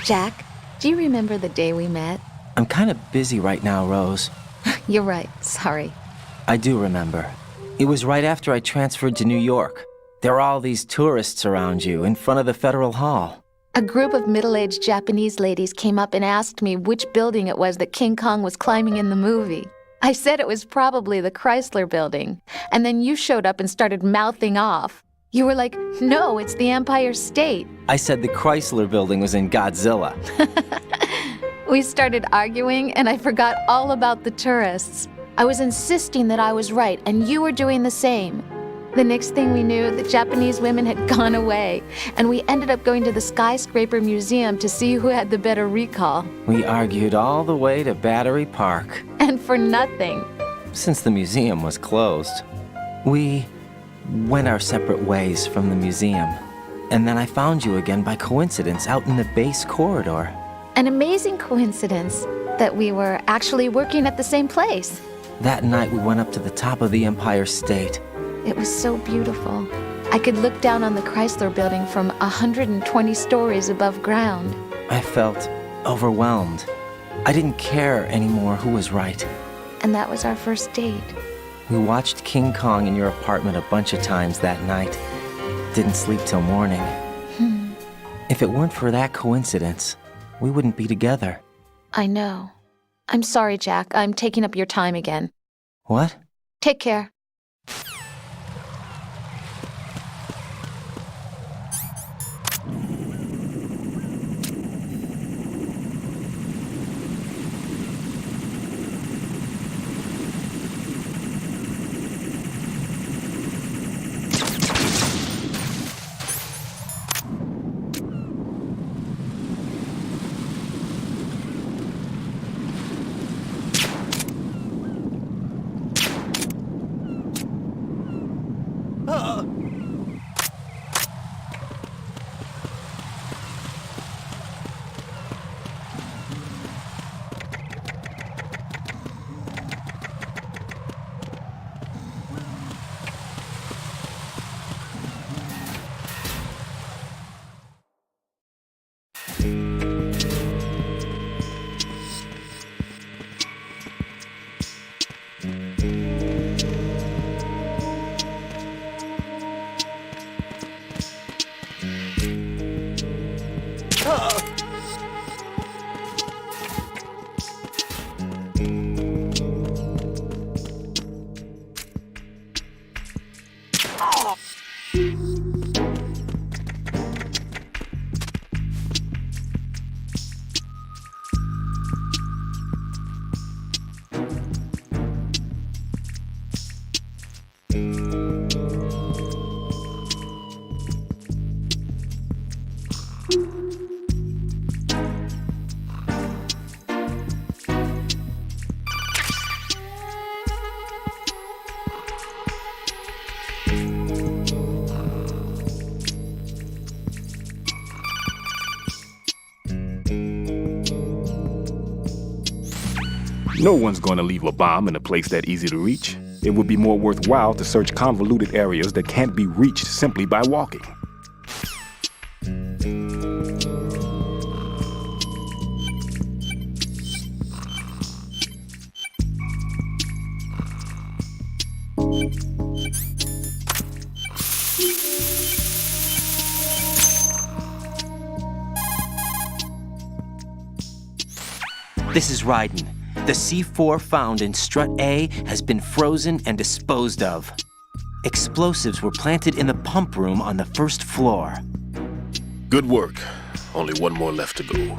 Jack, do you remember the day we met? I'm kind of busy right now, Rose. You're right, sorry. I do remember. It was right after I transferred to New York. There were all these tourists around you in front of the Federal Hall. A group of middle-aged Japanese ladies came up and asked me which building it was that King Kong was climbing in the movie. I said it was probably the Chrysler Building, and then you showed up and started mouthing off. You were like, no, it's the Empire State. I said the Chrysler Building was in Godzilla. We started arguing, and I forgot all about the tourists. I was insisting that I was right, and you were doing the same. The next thing we knew, the Japanese women had gone away, and we ended up going to the Skyscraper Museum to see who had the better recall. We argued all the way to Battery Park. And for nothing. Since the museum was closed, we went our separate ways from the museum. And then I found you again by coincidence out in the base corridor. An amazing coincidence that we were actually working at the same place. That night we went up to the top of the Empire State. It was so beautiful. I could look down on the Chrysler Building from 120 stories above ground. I felt overwhelmed. I didn't care anymore who was right. And that was our first date. We watched King Kong in your apartment a bunch of times that night. Didn't sleep till morning. If it weren't for that coincidence, we wouldn't be together. I know. I'm sorry, Jack. I'm taking up your time again. What? Take care. No one's going to leave a bomb in a place that easy to reach. It would be more worthwhile to search convoluted areas that can't be reached simply by walking. This is Raiden. The C4 found in Strut A has been frozen and disposed of. Explosives were planted in the pump room on the first floor. Good work. Only one more left to go.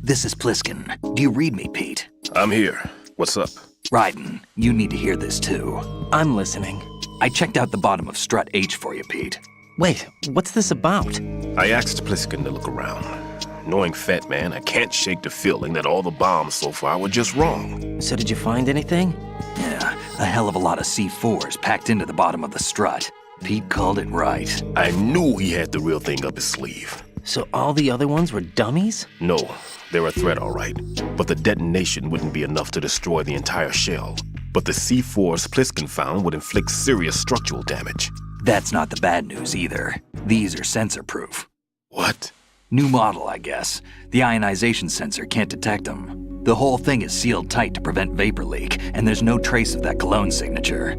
This is Pliskin. Do you read me, Pete? I'm here. What's up? Raiden, you need to hear this too. I'm listening. I checked out the bottom of Strut H for you, Pete. Wait, what's this about? I asked Pliskin to look around. Knowing Fat Man, I can't shake the feeling that all the bombs so far were just wrong. So did you find anything? Yeah, a hell of a lot of C4s packed into the bottom of the strut. Pete called it right. I knew he had the real thing up his sleeve. So all the other ones were dummies? No, they're a threat, all right. But the detonation wouldn't be enough to destroy the entire shell. But the C4s Pliskin found would inflict serious structural damage. That's not the bad news either. These are sensor-proof. What? New model, I guess. The ionization sensor can't detect them. The whole thing is sealed tight to prevent vapor leak, and there's no trace of that cologne signature.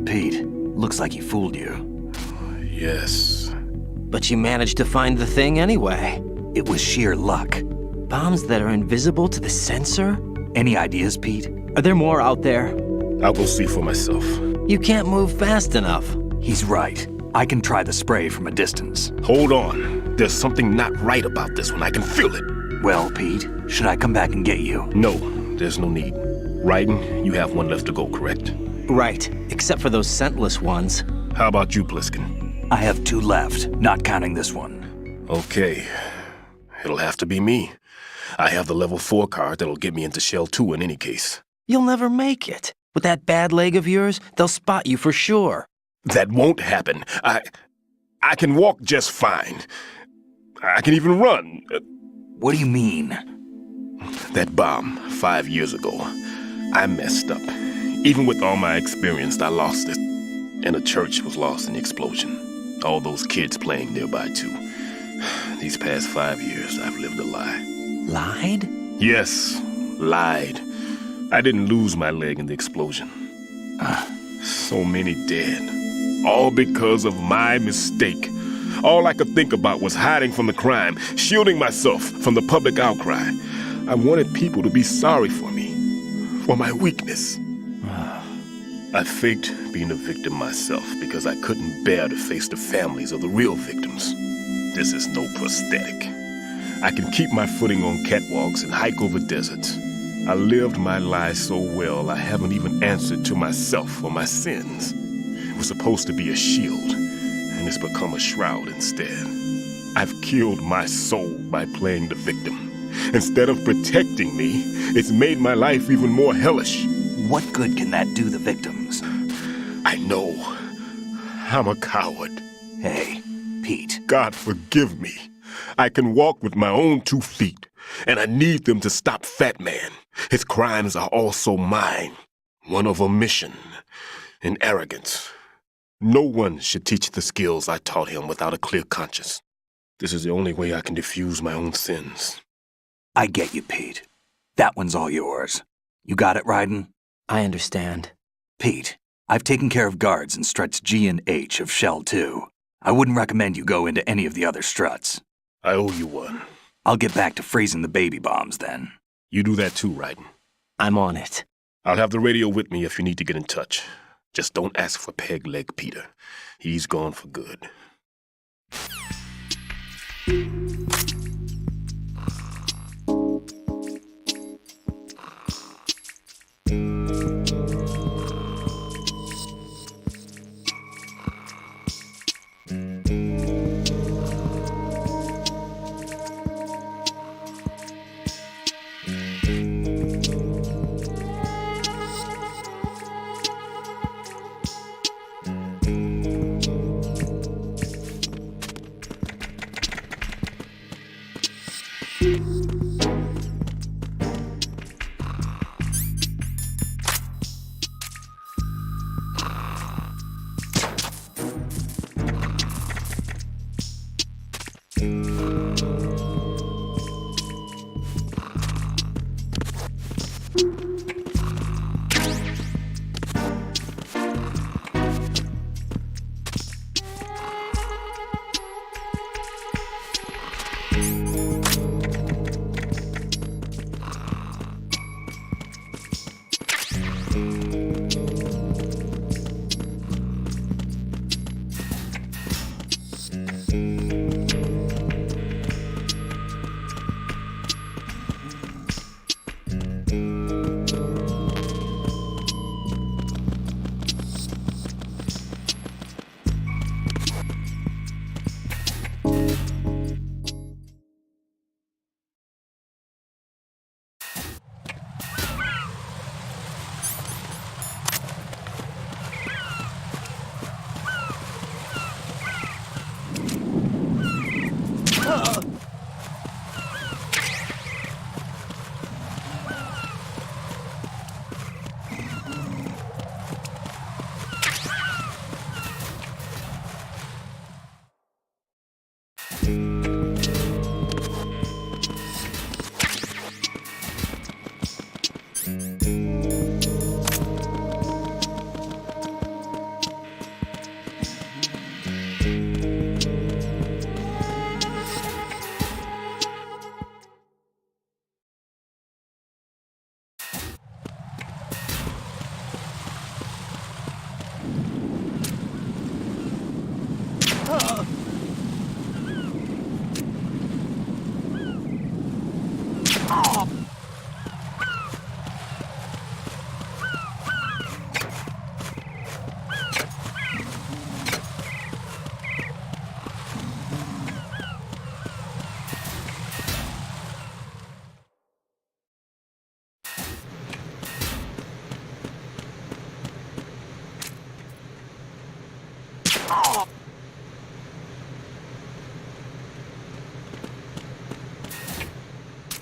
Pete, looks like he fooled you. Yes. But you managed to find the thing anyway. It was sheer luck. Bombs that are invisible to the sensor? Any ideas, Pete? Are there more out there? I'll go see for myself. You can't move fast enough. He's right. I can try the spray from a distance. Hold on. There's something not right about this one. I can feel it. Well, Pete, should I come back and get you? No, there's no need. Raiden, you have one left to go, correct? Right, except for those scentless ones. How about you, Pliskin? I have 2 left, not counting this one. Okay. It'll have to be me. I have the level 4 card that'll get me into Shell 2 in any case. You'll never make it. With that bad leg of yours, they'll spot you for sure. That won't happen. I can walk just fine. I can even run. What do you mean? That bomb 5 years ago, I messed up. Even with all my experience, I lost it. And a church was lost in the explosion. All those kids playing nearby, too. These past 5 years, I've lived a lie. Lied? Yes, lied. I didn't lose my leg in the explosion. So many dead. All because of my mistake. All I could think about was hiding from the crime, shielding myself from the public outcry. I wanted people to be sorry for me, for my weakness. I faked being a victim myself because I couldn't bear to face the families of the real victims. This is no prosthetic. I can keep my footing on catwalks and hike over deserts. I lived my lie so well I haven't even answered to myself for my sins. It was supposed to be a shield, and it's become a shroud instead. I've killed my soul by playing the victim. Instead of protecting me, it's made my life even more hellish. What good can that do the victims? I know. I'm a coward. Hey, Pete. God forgive me. I can walk with my own 2 feet, and I need them to stop Fat Man. His crimes are also mine. One of omission and arrogance. No one should teach the skills I taught him without a clear conscience. This is the only way I can diffuse my own sins. I get you, Pete. That one's all yours. You got it, Raiden? I understand. Pete, I've taken care of guards in struts G and H of Shell 2. I wouldn't recommend you go into any of the other struts. I owe you one. I'll get back to freezing the baby bombs then. You do that too, Raiden. I'm on it. I'll have the radio with me if you need to get in touch. Just don't ask for Peg Leg Peter. He's gone for good.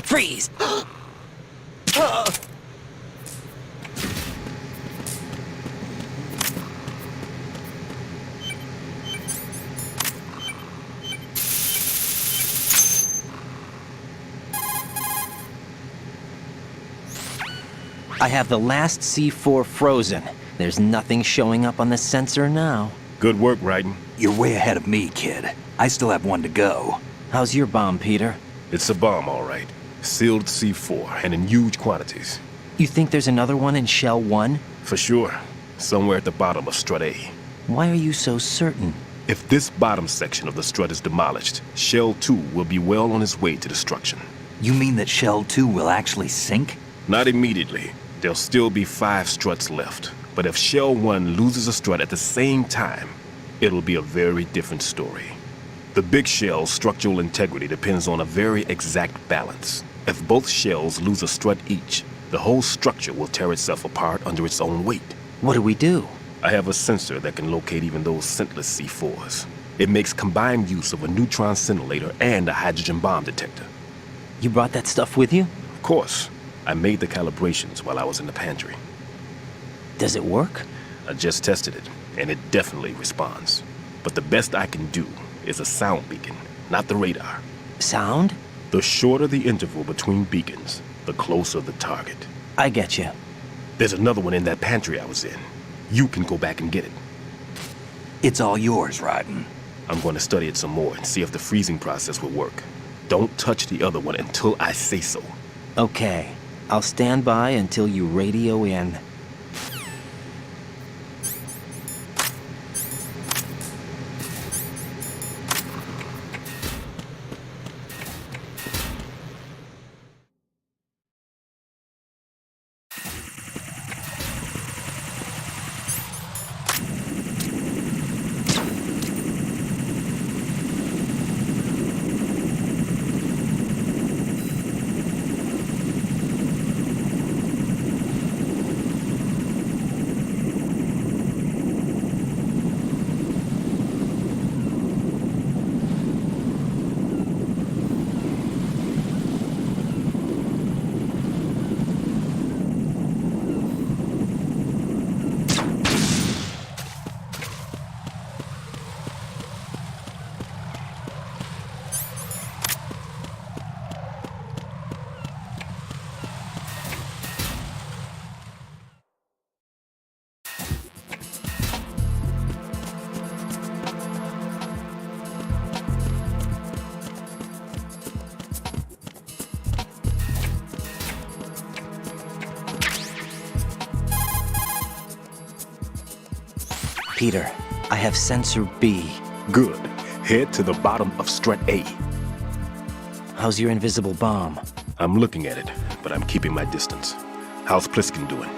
Freeze! I have the last C4 frozen. There's nothing showing up on the sensor now. Good work, Raiden. You're way ahead of me, kid. I still have one to go. How's your bomb, Peter? It's a bomb, all right. Sealed C4, and in huge quantities. You think there's another one in Shell 1? For sure. Somewhere at the bottom of Strut A. Why are you so certain? If this bottom section of the strut is demolished, Shell 2 will be well on its way to destruction. You mean that Shell 2 will actually sink? Not immediately. There'll still be 5 struts left. But if Shell 1 loses a strut at the same time, it'll be a very different story. The big shell's structural integrity depends on a very exact balance. If both shells lose a strut each, the whole structure will tear itself apart under its own weight. What do we do? I have a sensor that can locate even those scentless C4s. It makes combined use of a neutron scintillator and a hydrogen bomb detector. You brought that stuff with you? Of course, I made the calibrations while I was in the pantry. Does it work? I just tested it, and it definitely responds. But the best I can do is a sound beacon, not the radar. Sound? The shorter the interval between beacons, the closer the target. I get you. There's another one in that pantry I was in. You can go back and get it. It's all yours, Raiden. I'm going to study it some more and see if the freezing process will work. Don't touch the other one until I say so. Okay. I'll stand by until you radio in. Peter, I have sensor B. Good. Head to the bottom of Strut A. How's your invisible bomb? I'm looking at it, but I'm keeping my distance. How's Pliskin doing?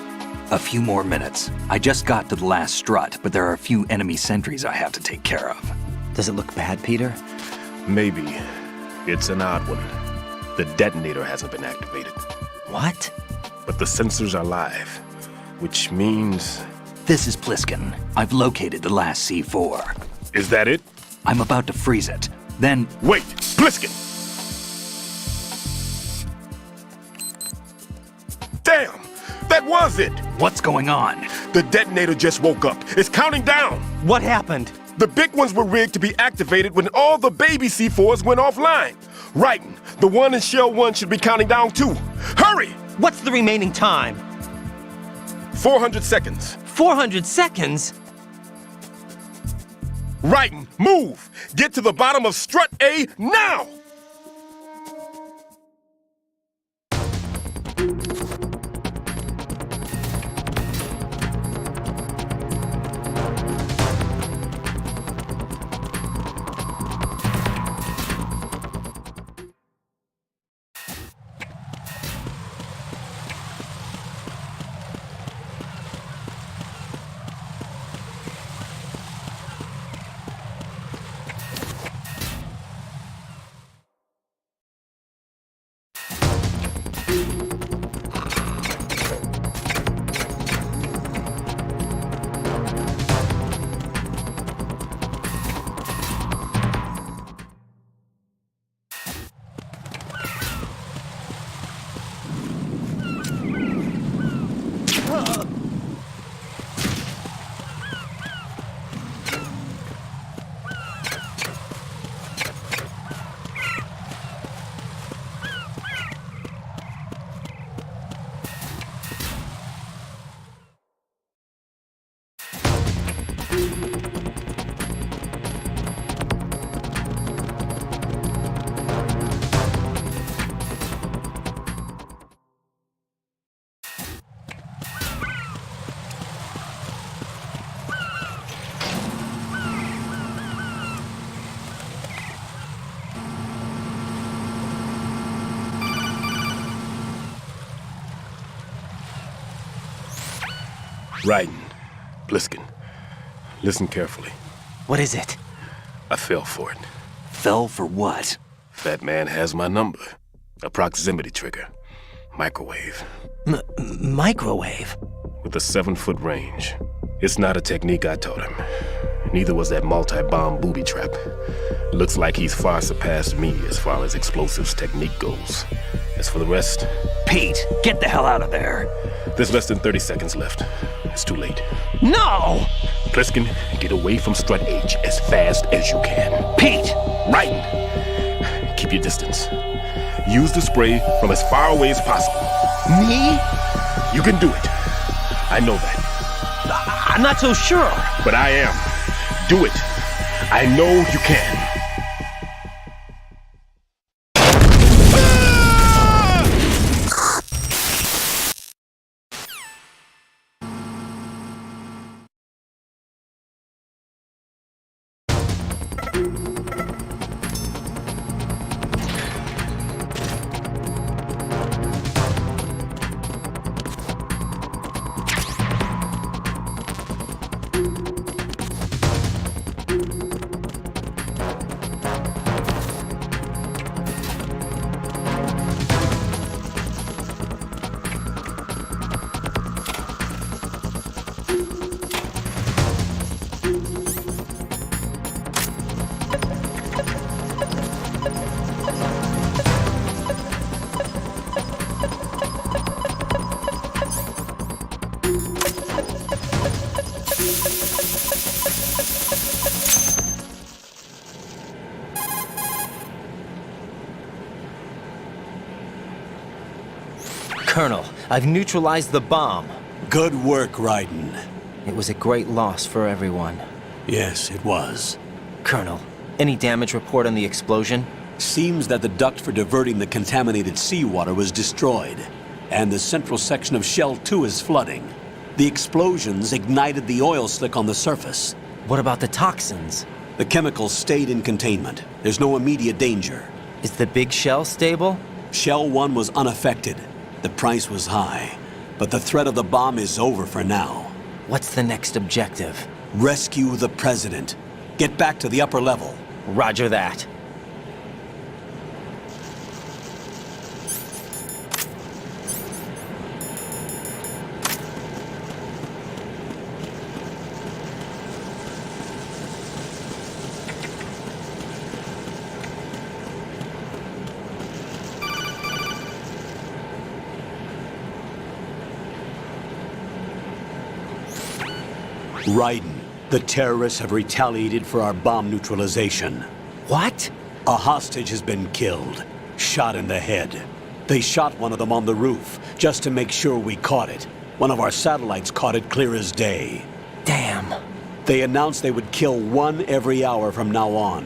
A few more minutes. I just got to the last strut, but there are a few enemy sentries I have to take care of. Does it look bad, Peter? Maybe. It's an odd one. The detonator hasn't been activated. What? But the sensors are live, which means... This is Pliskin. I've located the last C4. Is that it? I'm about to freeze it. Then... Wait! Pliskin! Damn! That was it! What's going on? The detonator just woke up. It's counting down! What happened? The big ones were rigged to be activated when all the baby C4s went offline. Raiden, the one in Shell 1 should be counting down too. Hurry! What's the remaining time? 400 seconds. 400 seconds? Raiden, move! Get to the bottom of Strut A now! Raiden, Bliskin, listen carefully. What is it? I fell for it. Fell for what? Fat man has my number. A proximity trigger. Microwave. Microwave? With a 7-foot range. It's not a technique I taught him. Neither was that multi-bomb booby trap. Looks like he's far surpassed me as far as explosives technique goes. As for the rest... Pete, get the hell out of there. There's less than 30 seconds left. It's too late. No! Pliskin, get away from Strut H as fast as you can. Pete! Raiden, keep your distance. Use the spray from as far away as possible. Me? You can do it. I know that. I'm not so sure. But I am. Do it. I know you can. Colonel, I've neutralized the bomb. Good work, Raiden. It was a great loss for everyone. Yes, it was. Colonel, any damage report on the explosion? Seems that the duct for diverting the contaminated seawater was destroyed, and the central section of Shell 2 is flooding. The explosions ignited the oil slick on the surface. What about the toxins? The chemicals stayed in containment. There's no immediate danger. Is the big shell stable? Shell 1 was unaffected. The price was high, but the threat of the bomb is over for now. What's the next objective? Rescue the President. Get back to the upper level. Roger that. Raiden, the terrorists have retaliated for our bomb neutralization. What? A hostage has been killed, shot in the head. They shot one of them on the roof, just to make sure we caught it. One of our satellites caught it clear as day. Damn. They announced they would kill one every hour from now on.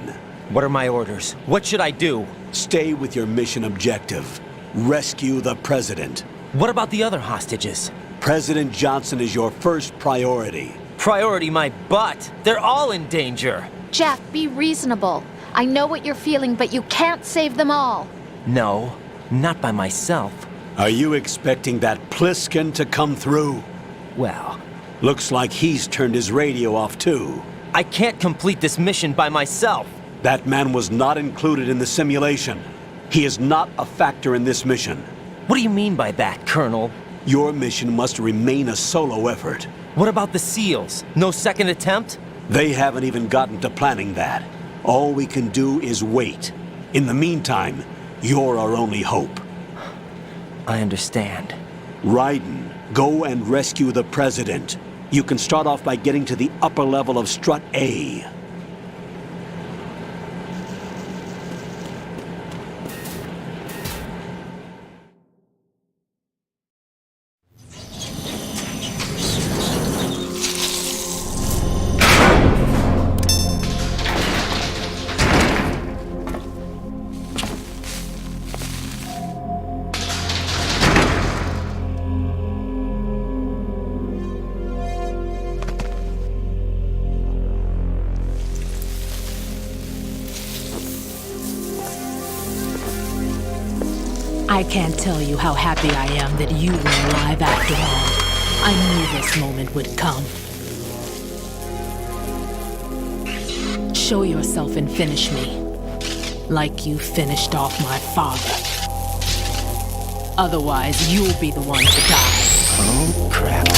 What are my orders? What should I do? Stay with your mission objective. Rescue the President. What about the other hostages? President Johnson is your first priority. Priority my butt. They're all in danger. Jeff, be reasonable. I know what you're feeling, but you can't save them all. No, not by myself. Are you expecting that Pliskin to come through? Well, Looks like he's turned his radio off too. I can't complete this mission by myself. That man was not included in the simulation. He is not a factor in this mission. What do you mean by that, Colonel? Your mission must remain a solo effort. What about the SEALs? No second attempt? They haven't even gotten to planning that. All we can do is wait. In the meantime, you're our only hope. I understand. Raiden, go and rescue the President. You can start off by getting to the upper level of Strut A. I can't tell you how happy I am that you were alive after all. I knew this moment would come. Show yourself and finish me, like you finished off my father. Otherwise, you'll be the one to die. Oh, crap.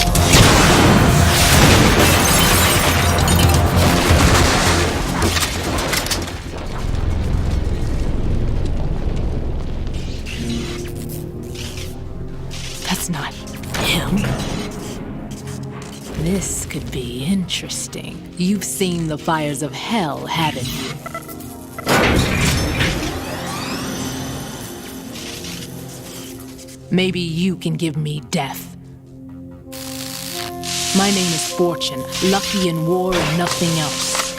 That's not him. This could be interesting. You've seen the fires of hell, haven't you? Maybe you can give me death. My name is Fortune, lucky in war and nothing else.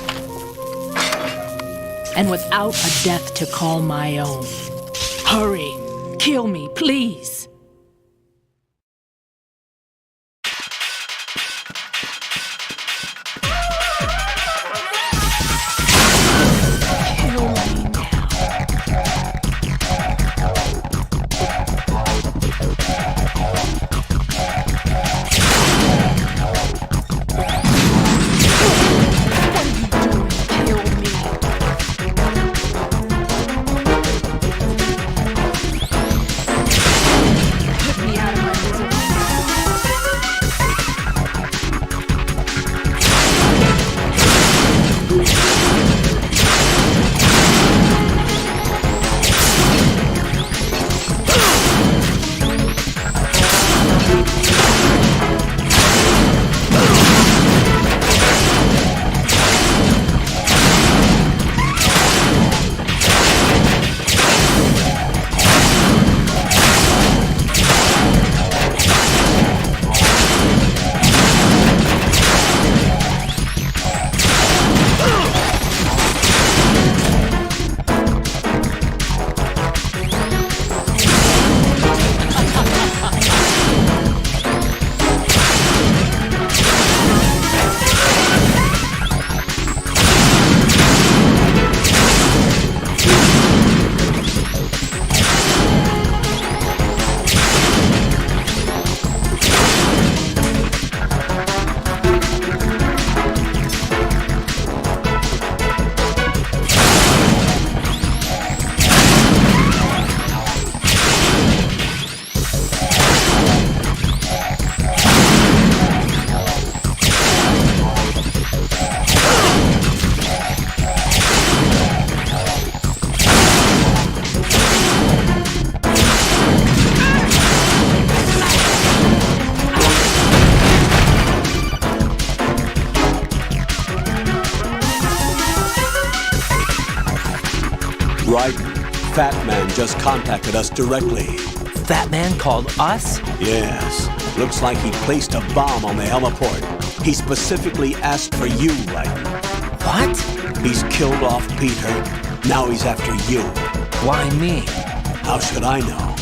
And without a death to call my own. Hurry, kill me, please. Right? Fat Man just contacted us directly. Fat Man called us? Yes. Looks like he placed a bomb on the heliport. He specifically asked for you, Raiden. What? He's killed off Peter. Now he's after you. Why me? How should I know?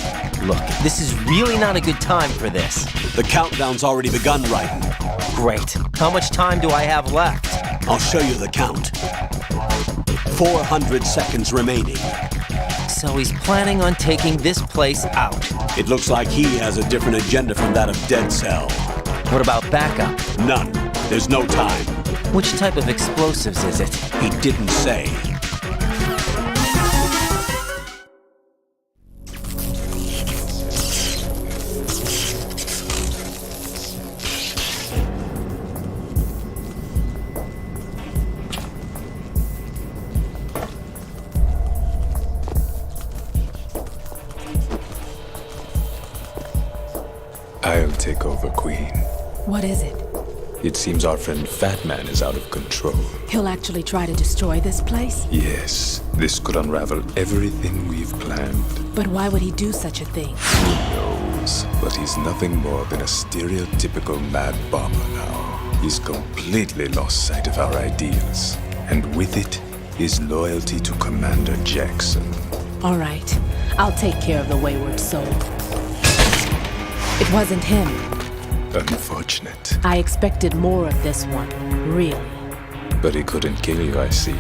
Look, this is really not a good time for this. The countdown's already begun, Raiden. Great. How much time do I have left? I'll show you the count. 400 seconds remaining. So he's planning on taking this place out. It looks like he has a different agenda from that of Dead Cell. What about backup? None. There's no time. Which type of explosives is it? He didn't say. I'll take over, Queen. What is it? It seems our friend Fat Man is out of control. He'll actually try to destroy this place? Yes, this could unravel everything we've planned. But why would he do such a thing? Who knows? But he's nothing more than a stereotypical mad bomber now. He's completely lost sight of our ideals. And with it, his loyalty to Commander Jackson. All right. I'll take care of the wayward soul. It wasn't him. Unfortunate. I expected more of this one, really. But he couldn't kill you, I see.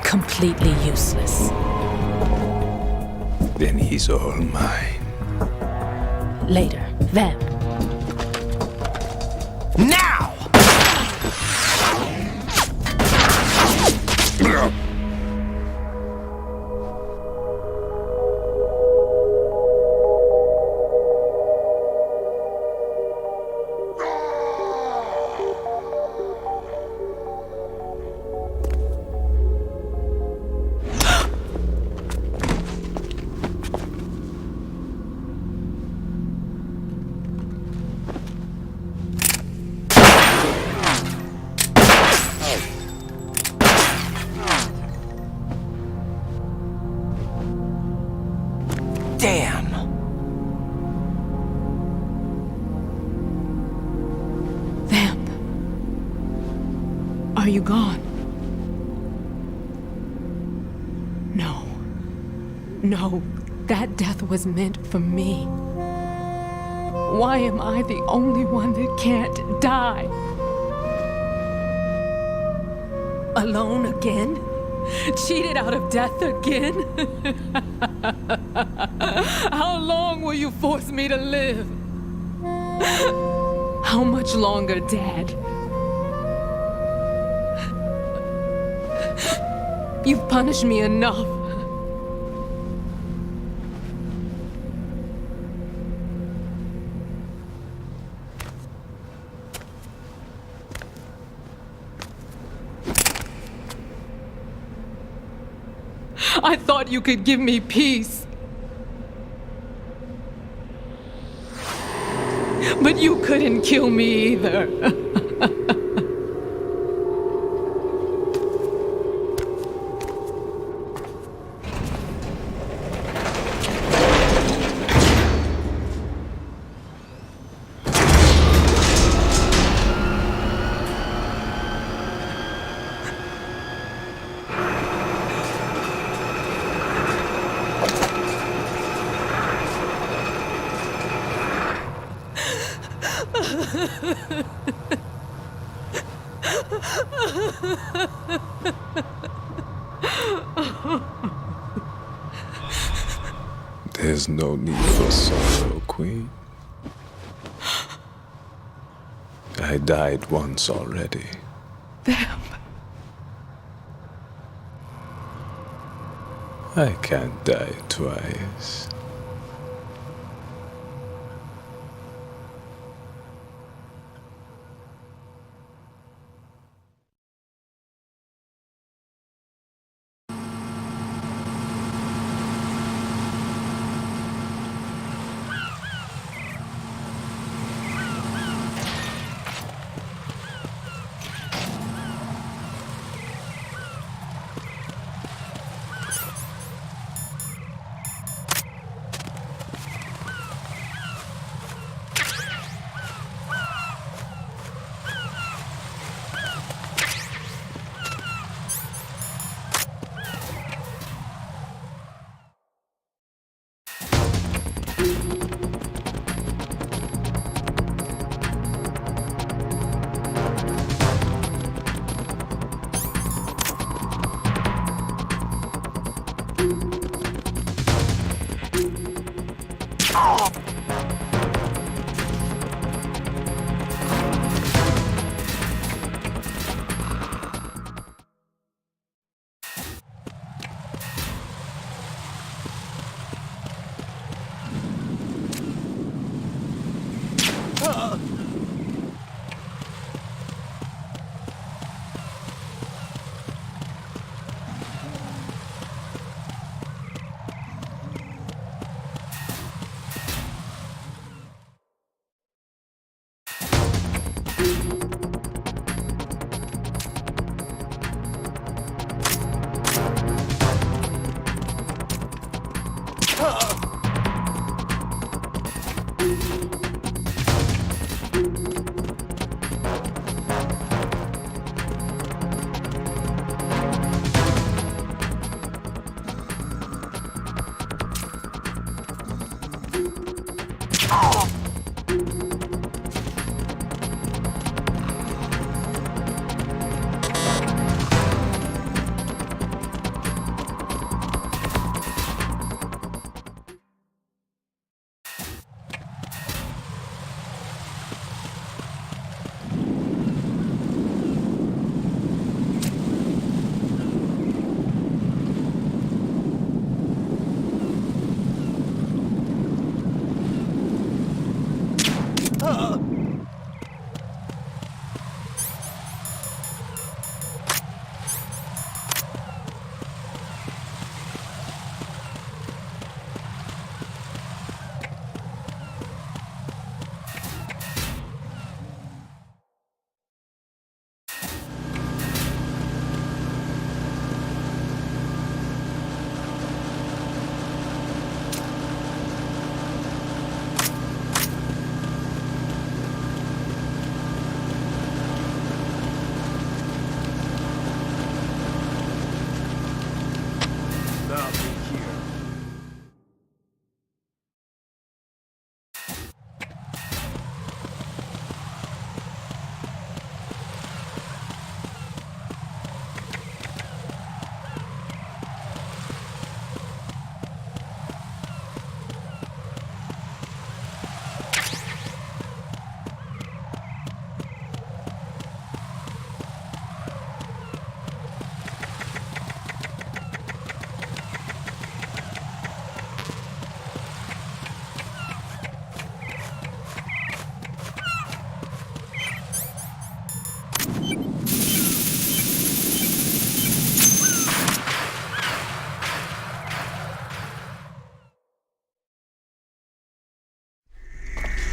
Completely useless. Then he's all mine. Later, then. Now! Damn! Vamp. Are you gone? No. No, that death was meant for me. Why am I the only one that can't die? Alone again? Cheated out of death again? How long will you force me to live? How much longer, Dad? You've punished me enough. I thought you could give me peace. But you couldn't kill me either. There's no need for sorrow, Queen. I died once already. Vamp. I can't die twice.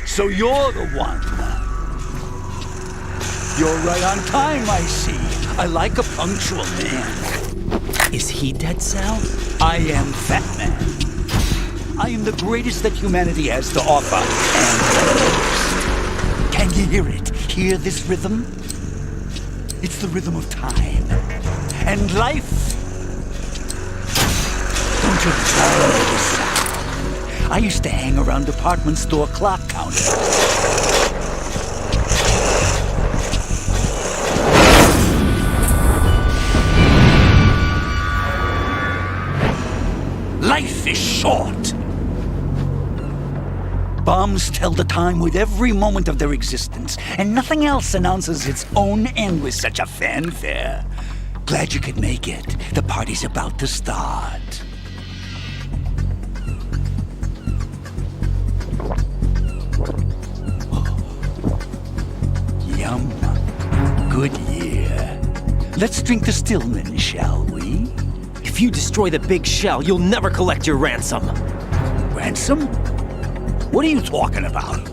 So you're the one. You're right on time, I see. I like a punctual man. Is he Dead Cell? I am Fat Man. I am the greatest that humanity has to offer, and the most. Can you hear it? Hear this rhythm? It's the rhythm of time. And life. Don't you follow this sound? I used to hang around department store clock counters. Life is short. Bombs tell the time with every moment of their existence, and nothing else announces its own end with such a fanfare. Glad you could make it. The party's about to start. Yum. Good year. Let's drink to Stillman, shall we? If you destroy the big shell, you'll never collect your ransom. Ransom? What are you talking about?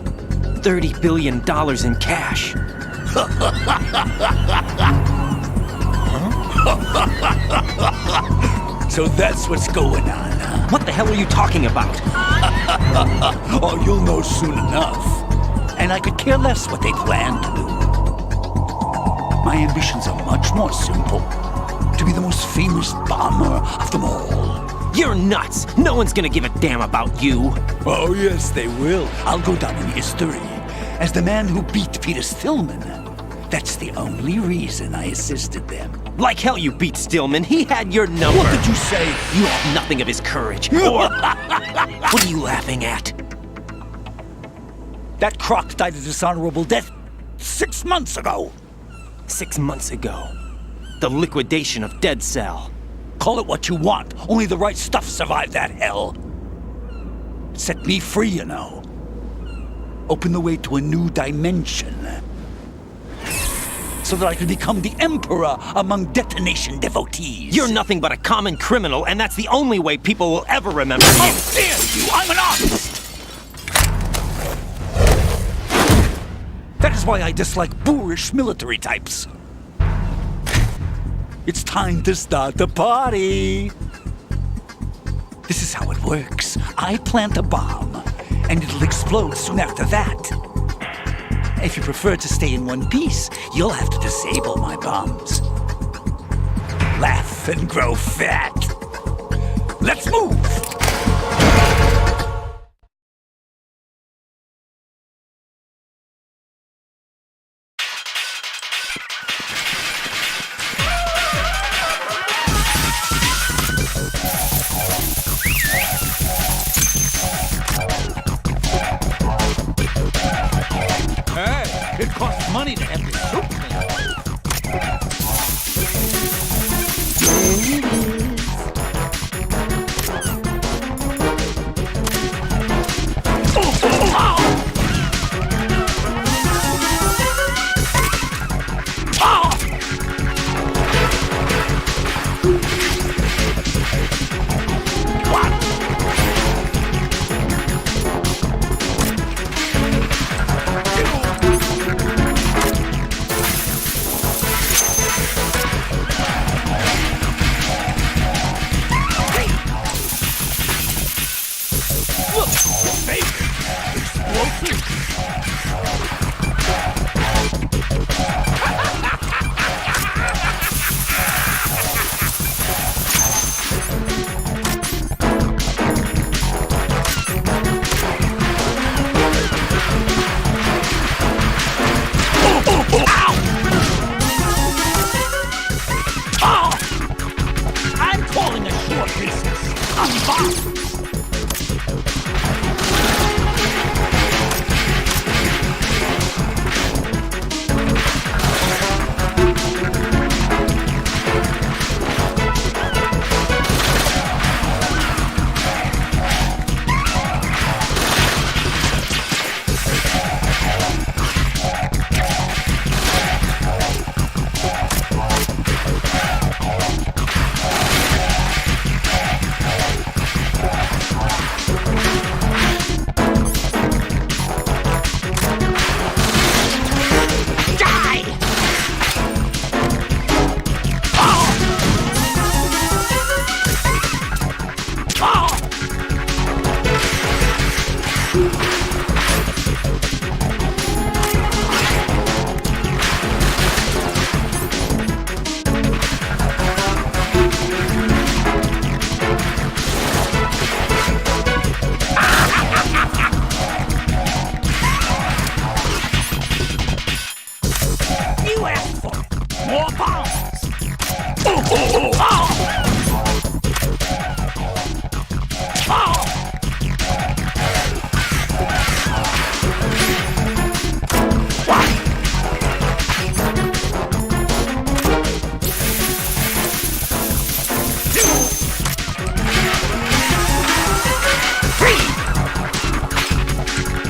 $30 billion in cash. So that's what's going on, huh? What the hell are you talking about? Oh, you'll know soon enough. And I could care less what they plan to do. My ambitions are much more simple. To be the most famous bomber of them all. You're nuts! No one's gonna give a damn about you! Oh, yes, they will. I'll go down in history as the man who beat Peter Stillman. That's the only reason I assisted them. Like hell you beat Stillman. He had your number. What did you say? You have nothing of his courage. Or... What are you laughing at? That croc died a dishonorable death 6 months ago. 6 months ago. The liquidation of Dead Cell. Call it what you want. Only the right stuff survived that hell. Set me free, you know. Open the way to a new dimension. So that I can become the emperor among detonation devotees. You're nothing but a common criminal, and that's the only way people will ever remember you. How dare you! I'm an artist! That is why I dislike boorish military types. It's time to start the party. This is how it works. I plant a bomb, and it'll explode soon after that. If you prefer to stay in one piece, you'll have to disable my bombs. Laugh and grow fat. Let's move! It costs money to have this soup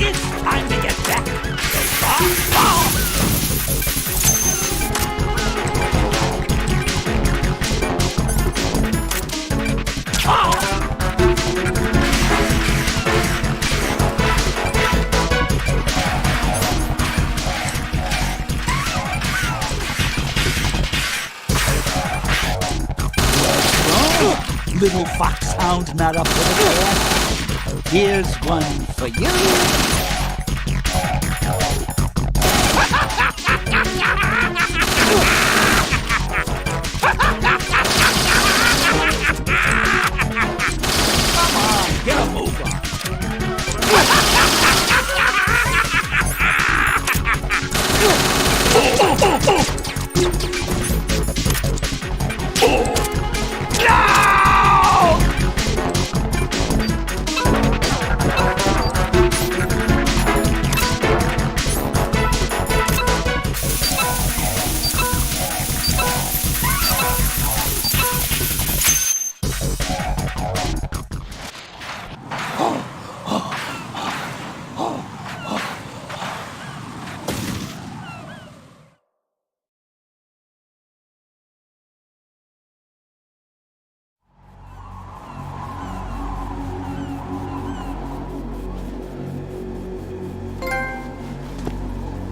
It's time to get back. Little foxhound not up for the task. Here's one for you. Come on, get a move on.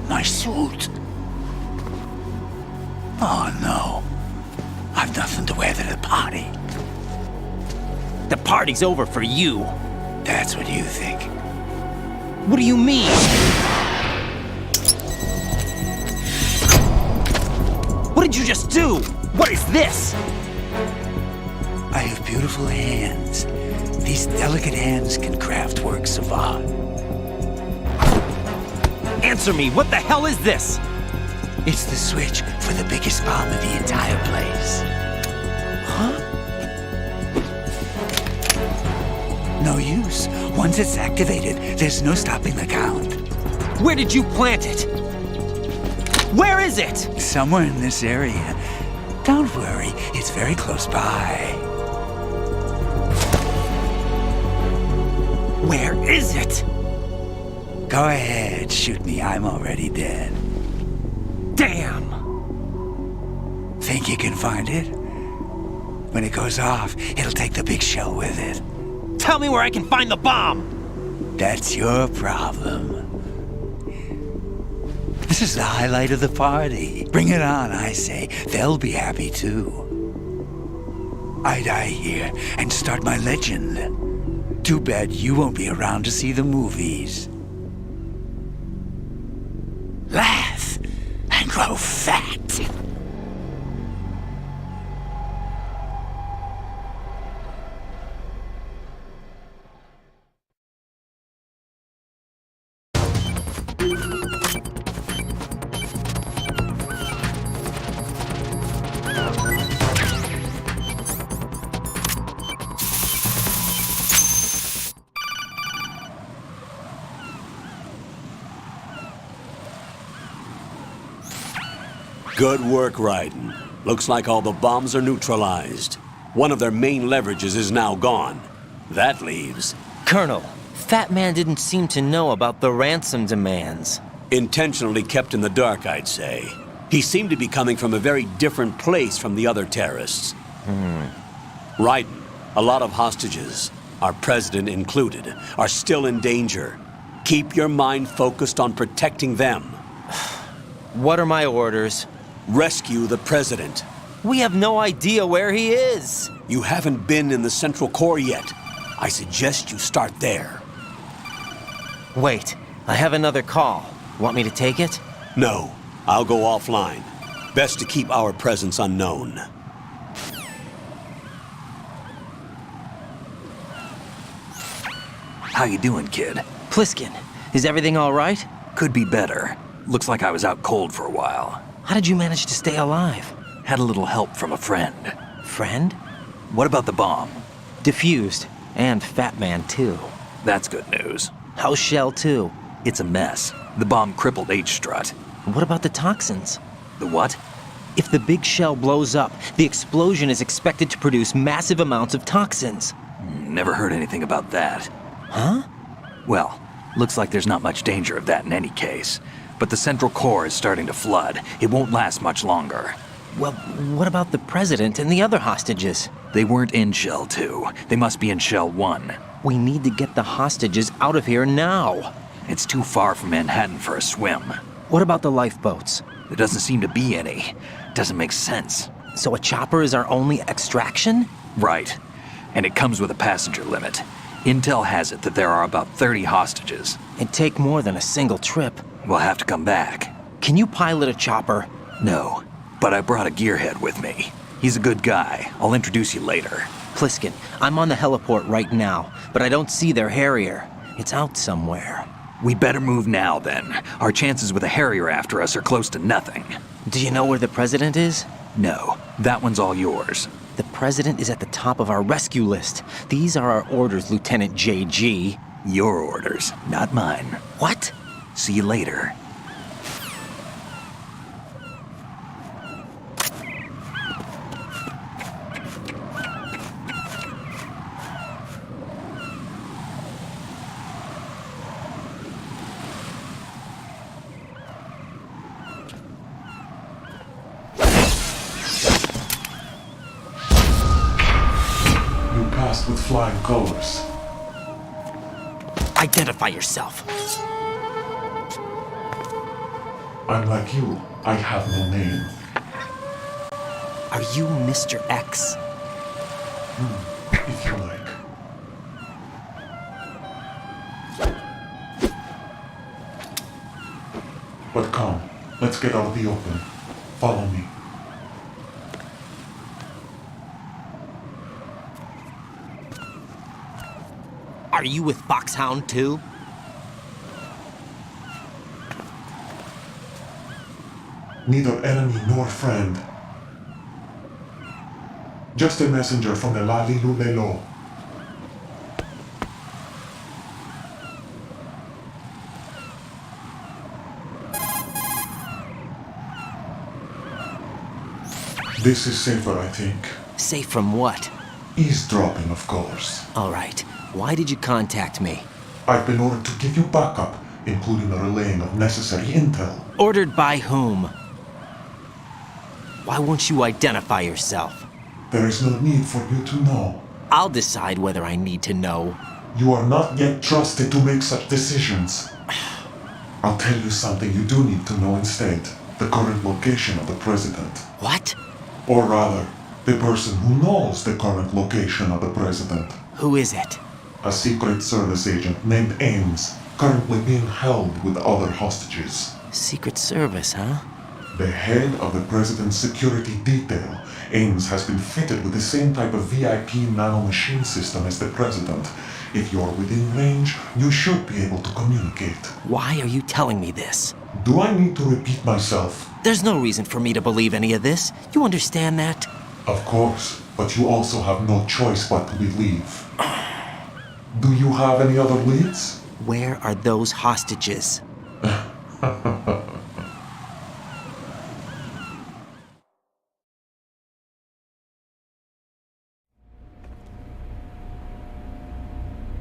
My suit. Oh no. I've nothing to wear to the party. The party's over for you. That's what you think. What do you mean? What did you just do? What is this? I have beautiful hands. These delicate hands can craft works of art. Answer me, what the hell is this? It's the switch for the biggest bomb in the entire place. Huh? No use. Once it's activated, there's no stopping the count. Where did you plant it? Where is it? Somewhere in this area. Don't worry, it's very close by. Where is it? Go ahead, shoot me. I'm already dead. Damn! Think you can find it? When it goes off, it'll take the big show with it. Tell me where I can find the bomb! That's your problem. This is the highlight of the party. Bring it on, I say. They'll be happy too. I die here and start my legend. Too bad you won't be around to see the movies. Laugh and grow fat. Good work, Raiden. Looks like all the bombs are neutralized. One of their main leverages is now gone. That leaves... Colonel, Fat Man didn't seem to know about the ransom demands. Intentionally kept in the dark, I'd say. He seemed to be coming from a very different place from the other terrorists. Raiden, a lot of hostages, our president included, are still in danger. Keep your mind focused on protecting them. What are my orders? Rescue the president. We have no idea where he is. You haven't been in the Central Core yet. I suggest you start there. Wait, I have another call. Want me to take it? No, I'll go offline. Best to keep our presence unknown. How you doing, kid? Pliskin, is everything all right? Could be better. Looks like I was out cold for a while. How did you manage to stay alive? Had a little help from a friend. Friend? What about the bomb? Diffused. And Fat Man, too. That's good news. How's Shell, too? It's a mess. The bomb crippled H-Strut. What about the toxins? The what? If the big shell blows up, the explosion is expected to produce massive amounts of toxins. Never heard anything about that. Huh? Well, looks like there's not much danger of that in any case. But the central core is starting to flood. It won't last much longer. Well, what about the president and the other hostages? They weren't in Shell 2. They must be in Shell 1. We need to get the hostages out of here now. It's too far from Manhattan for a swim. What about the lifeboats? There doesn't seem to be any. Doesn't make sense. So a chopper is our only extraction? Right. And it comes with a passenger limit. Intel has it that there are about 30 hostages. It'd take more than a single trip. We'll have to come back. Can you pilot a chopper? No, but I brought a gearhead with me. He's a good guy. I'll introduce you later. Pliskin, I'm on the heliport right now, but I don't see their Harrier. It's out somewhere. We better move now, then. Our chances with a Harrier after us are close to nothing. Do you know where the president is? No, that one's all yours. The president is at the top of our rescue list. These are our orders, Lieutenant JG. Your orders, not mine. What? See you later. With flying colors. Identify yourself. I'm like you. I have no name. Are you Mr. X? If you like. But come, let's get out of the open. Follow me. Are you with Foxhound too? Neither enemy nor friend. Just a messenger from the Lalilulelo. This is safer, I think. Safe from what? Eavesdropping, of course. All right. Why did you contact me? I've been ordered to give you backup, including the relaying of necessary intel. Ordered by whom? Why won't you identify yourself? There is no need for you to know. I'll decide whether I need to know. You are not yet trusted to make such decisions. I'll tell you something you do need to know instead. The current location of the president. What? Or rather, the person who knows the current location of the president. Who is it? A Secret Service agent named Ames, currently being held with other hostages. Secret Service, huh? The head of the president's security detail, Ames has been fitted with the same type of VIP nanomachine system as the president. If you're within range, you should be able to communicate. Why are you telling me this? Do I need to repeat myself? There's no reason for me to believe any of this. You understand that? Of course, but you also have no choice but to believe. Do you have any other leads? Where are those hostages?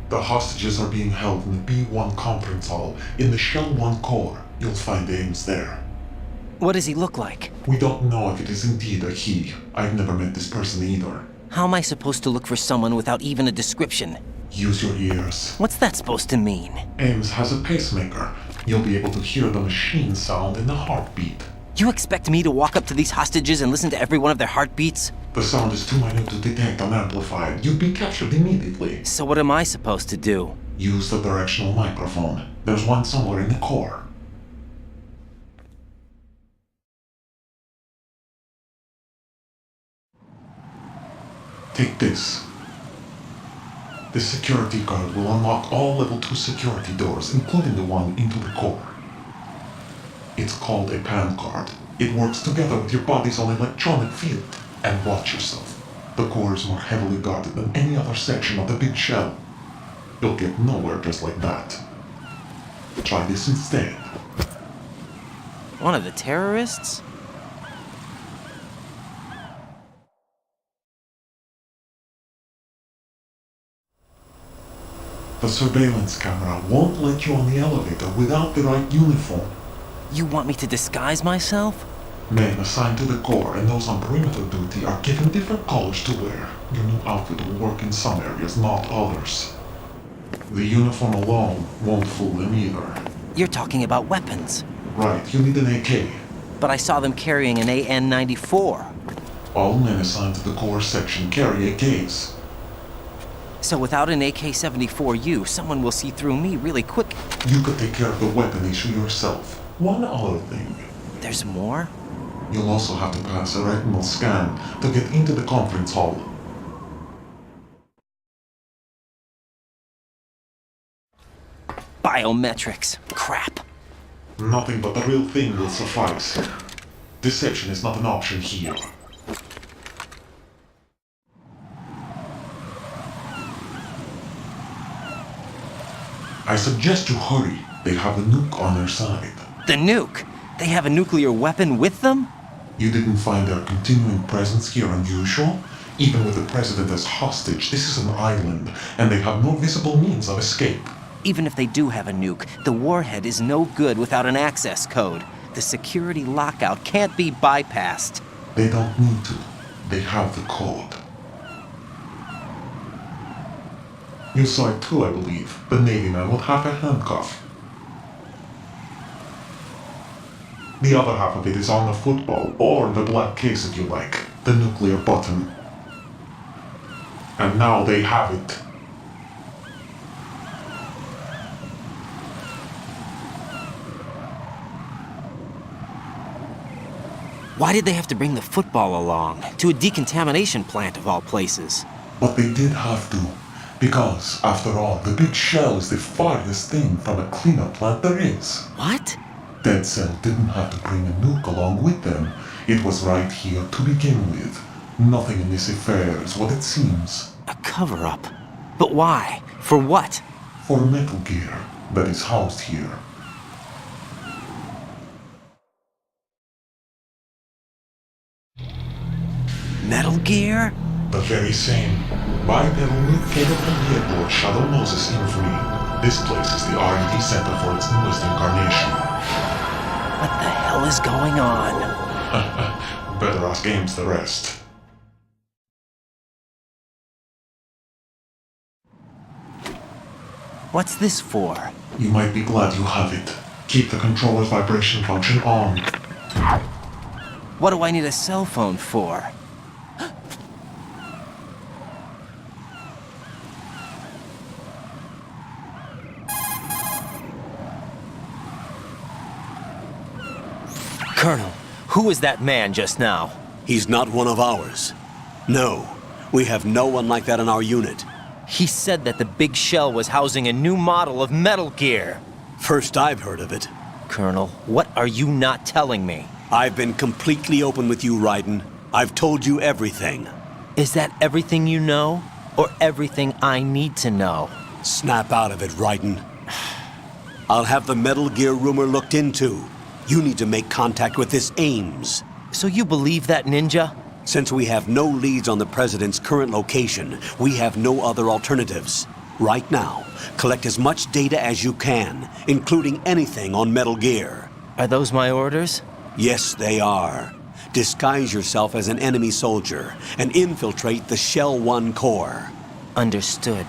The hostages are being held in the B1 conference hall in the Shell 1 core. You'll find Ames there. What does he look like? We don't know if it is indeed a he. I've never met this person either. How am I supposed to look for someone without even a description? Use your ears. What's that supposed to mean? Ames has a pacemaker. You'll be able to hear the machine sound in the heartbeat. You expect me to walk up to these hostages and listen to every one of their heartbeats? The sound is too minute to detect unamplified. You'd be captured immediately. So what am I supposed to do? Use the directional microphone. There's one somewhere in the core. Take this. The security card will unlock all level 2 security doors, including the one into the core. It It's called a PAN card. It works together with your body's own electronic field. And watch yourself. The core is more heavily guarded than any other section of the big shell. You'll get nowhere just like that. Try this instead. One of the terrorists? The surveillance camera won't let you on the elevator without the right uniform. You want me to disguise myself? Men assigned to the Corps and those on perimeter duty are given different colors to wear. Your new outfit will work in some areas, not others. The uniform alone won't fool them either. You're talking about weapons. Right, you need an AK. But I saw them carrying an AN-94. All men assigned to the Corps section carry AKs. So without an AK-74U, someone will see through me really quick. You could take care of the weapon issue yourself. One other thing. There's more? You'll also have to pass a retinal scan to get into the conference hall. Biometrics. Crap. Nothing but the real thing will suffice. Deception is not an option here. I suggest you hurry. They have a nuke on their side. The nuke? They have a nuclear weapon with them? You didn't find their continuing presence here unusual? Even with the president as hostage, this is an island, and they have no visible means of escape. Even if they do have a nuke, the warhead is no good without an access code. The security lockout can't be bypassed. They don't need to. They have the code. You saw it too, I believe. The Navy man with half a handcuff. The other half of it is on the football, or the black case if you like. The nuclear button. And now they have it. Why did they have to bring the football along? To a decontamination plant of all places. But they did have to. Because, after all, the big shell is the farthest thing from a cleanup plant there is. What? Dead Cell didn't have to bring a nuke along with them. It was right here to begin with. Nothing in this affair is what it seems. A cover-up? But why? For what? For Metal Gear that is housed here. Metal Gear? The very same. Bipedal nuke came from the airport Shadow Moses Infamy. This place is the R&D center for its newest incarnation. What the hell is going on? Better ask Ames the rest. What's this for? You might be glad you have it. Keep the controller's vibration function on. What do I need a cell phone for? Colonel, who was that man just now? He's not one of ours. No, we have no one like that in our unit. He said that the big shell was housing a new model of Metal Gear. First I've heard of it. Colonel, what are you not telling me? I've been completely open with you, Raiden. I've told you everything. Is that everything you know? Or everything I need to know? Snap out of it, Raiden. I'll have the Metal Gear rumor looked into. You need to make contact with this Ames. So you believe that ninja? Since we have no leads on the President's current location, we have no other alternatives. Right now, collect as much data as you can, including anything on Metal Gear. Are those my orders? Yes, they are. Disguise yourself as an enemy soldier and infiltrate the Shell 1 core. Understood.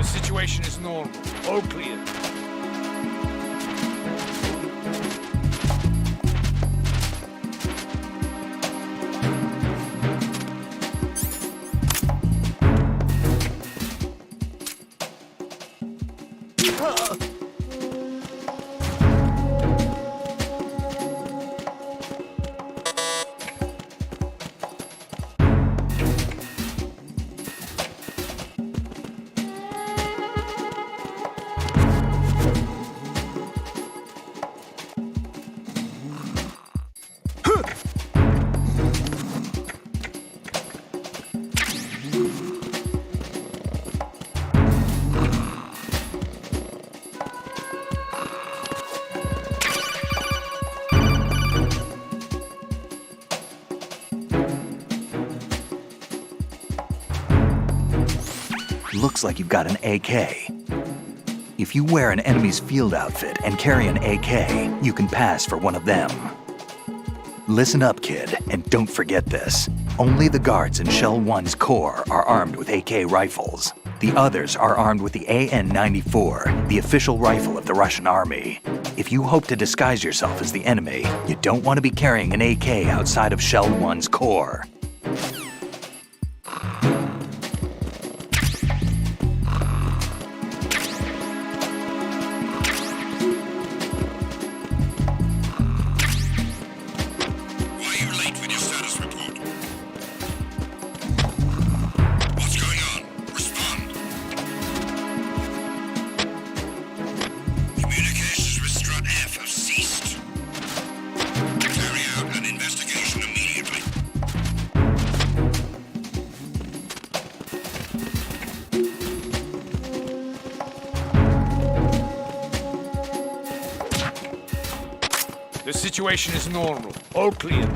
Situation is normal. All clear. Looks like you've got an AK. If you wear an enemy's field outfit and carry an AK, you can pass for one of them. Listen up, kid, and don't forget this. Only the guards in Shell 1's core are armed with AK rifles. The others are armed with the AN-94, the official rifle of the Russian army. If you hope to disguise yourself as the enemy, you don't want to be carrying an AK outside of Shell 1's core. The situation is normal. All clear.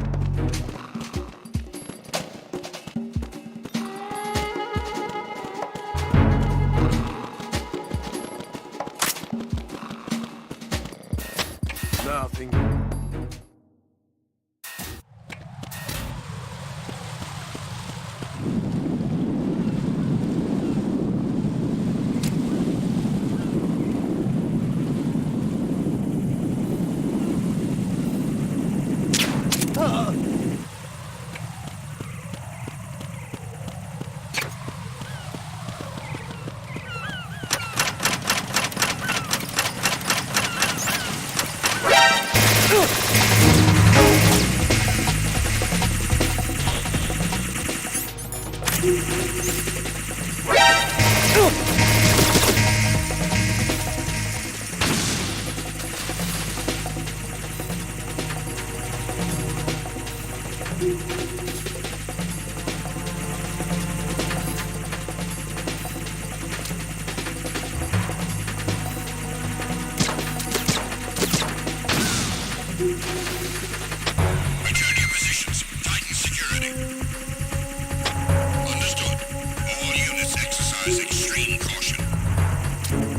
Nothing. Return to your positions. Tighten security. Understood. All units exercise extreme caution.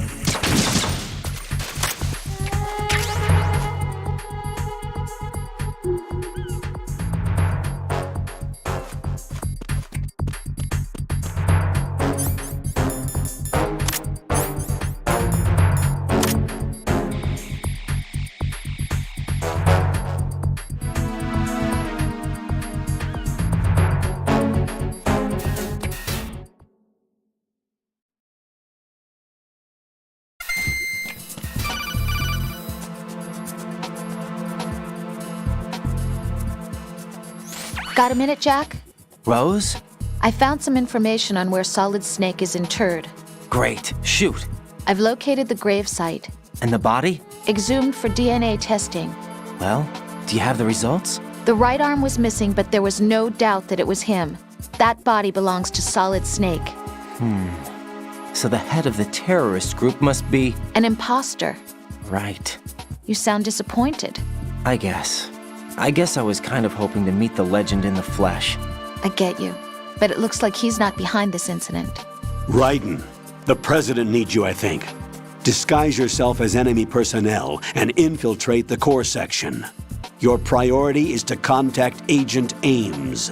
Got a minute, Jack? Rose? I found some information on where Solid Snake is interred. Great. Shoot. I've located the grave site, And the body? exhumed for DNA testing. Well, do you have the results? The right arm was missing, but there was no doubt that it was him. That body belongs to Solid Snake. So the head of the terrorist group must be... An imposter. Right. You sound disappointed. I guess I was kind of hoping to meet the legend in the flesh. I get you. But it looks like he's not behind this incident. Raiden, the president needs you, I think. Disguise yourself as enemy personnel and infiltrate the core section. Your priority is to contact Agent Ames.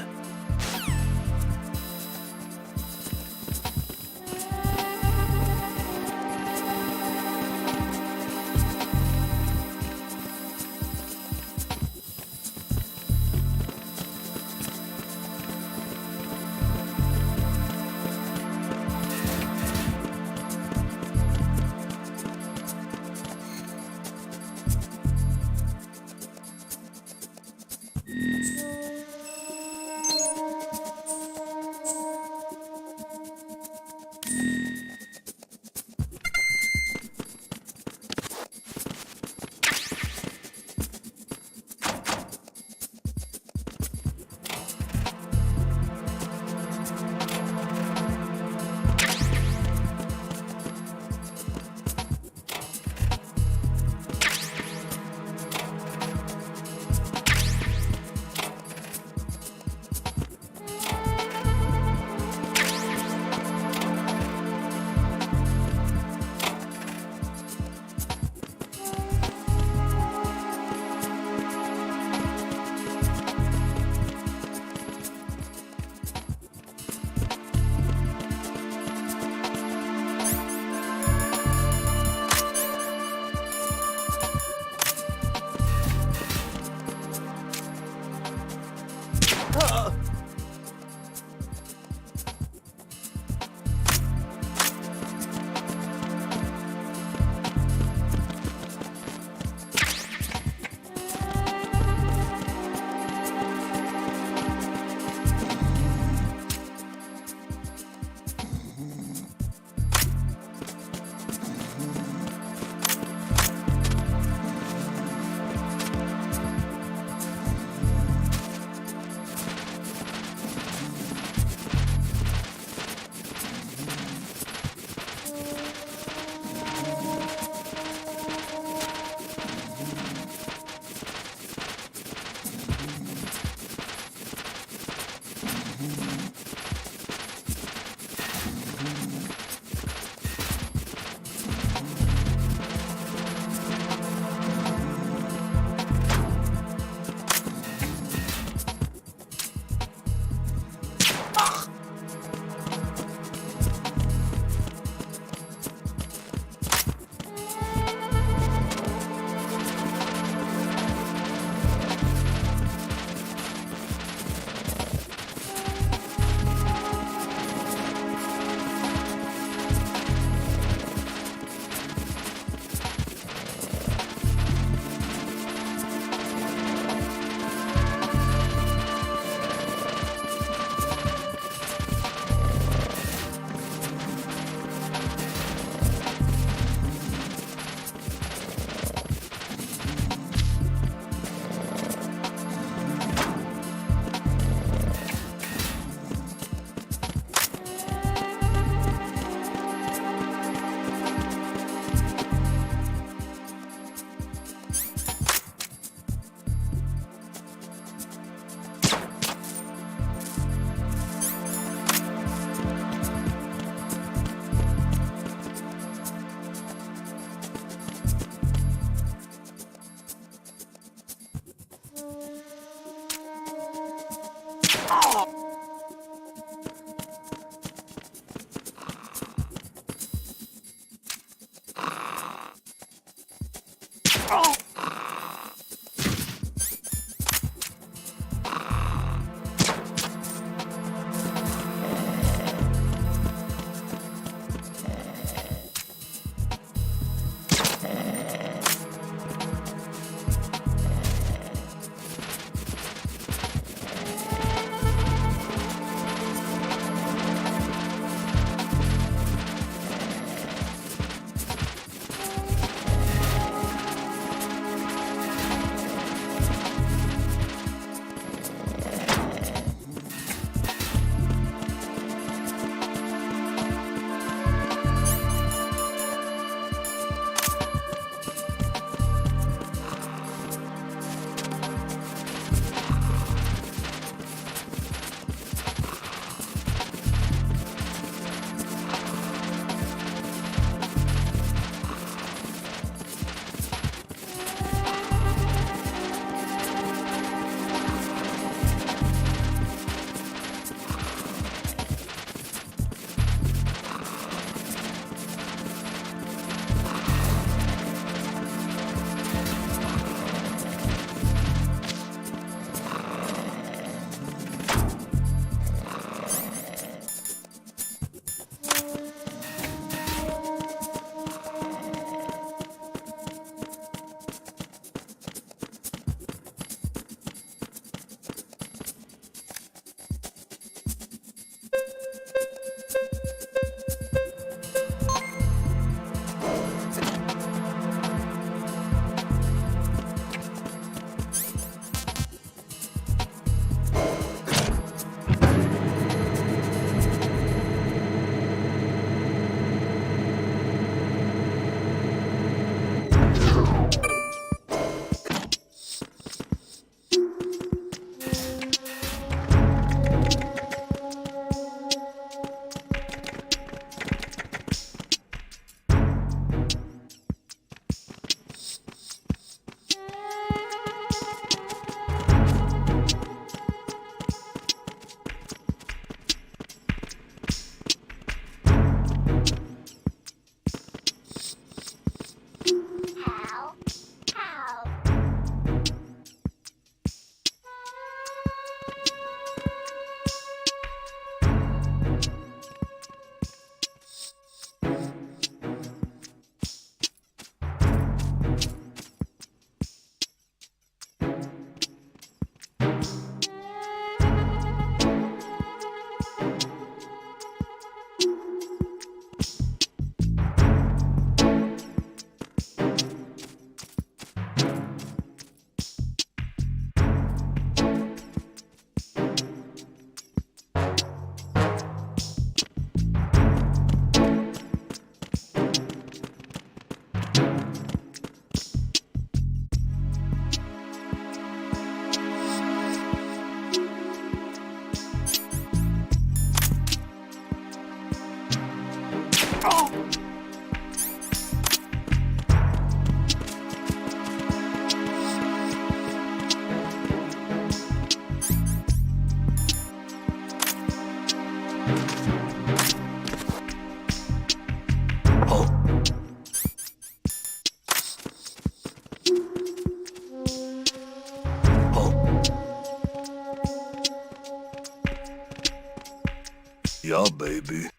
Yeah, baby.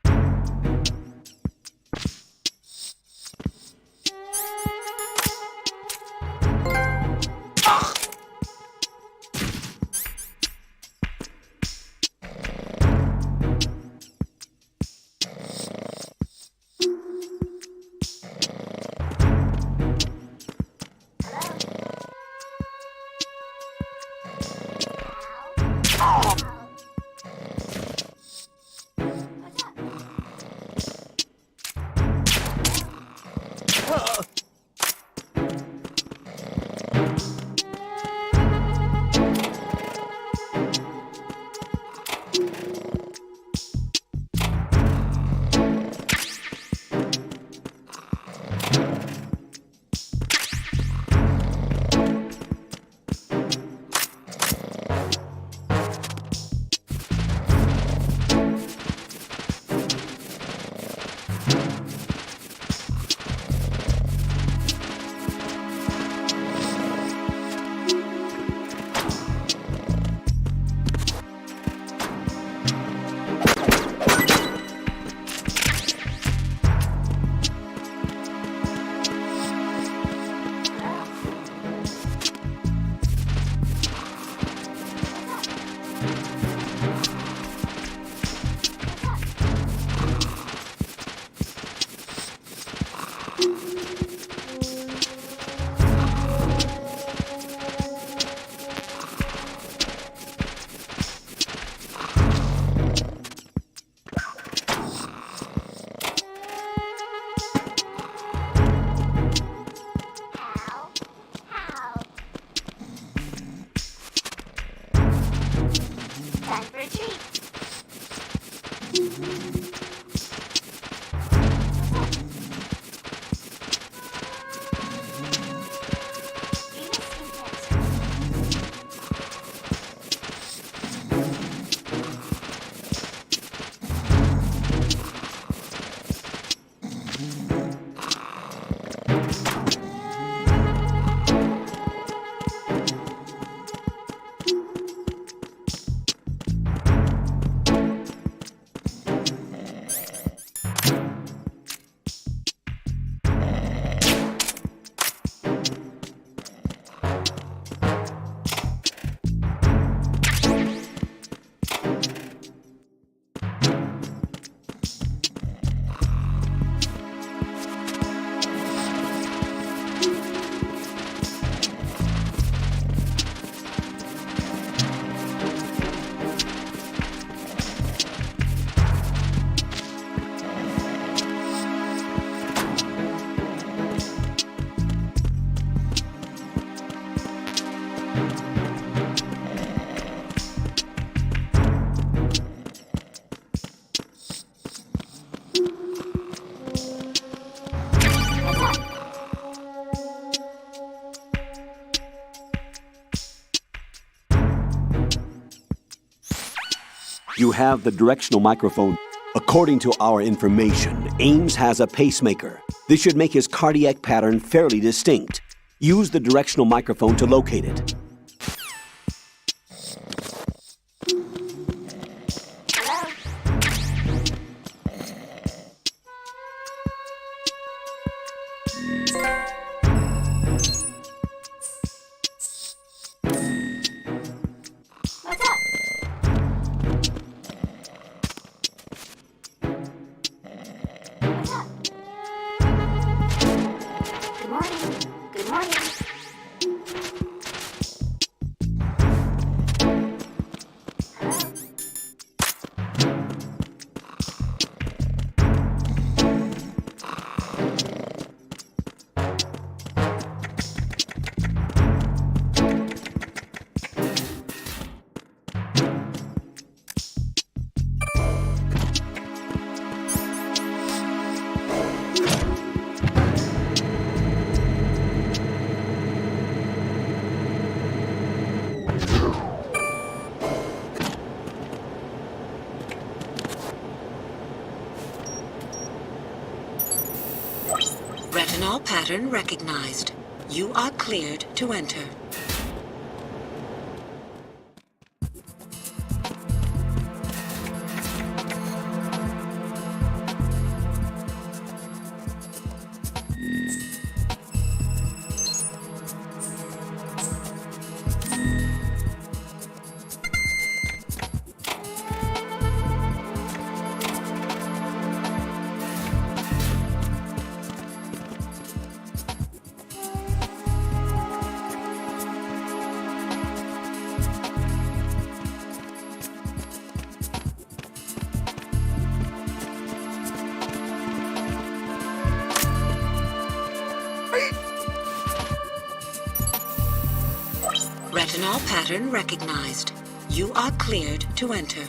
You have the directional microphone. According to our information, Ames has a pacemaker. This should make his cardiac pattern fairly distinct. Use the directional microphone to locate it. Retinol pattern recognized. You are cleared to enter. Retinol pattern recognized. You are cleared to enter.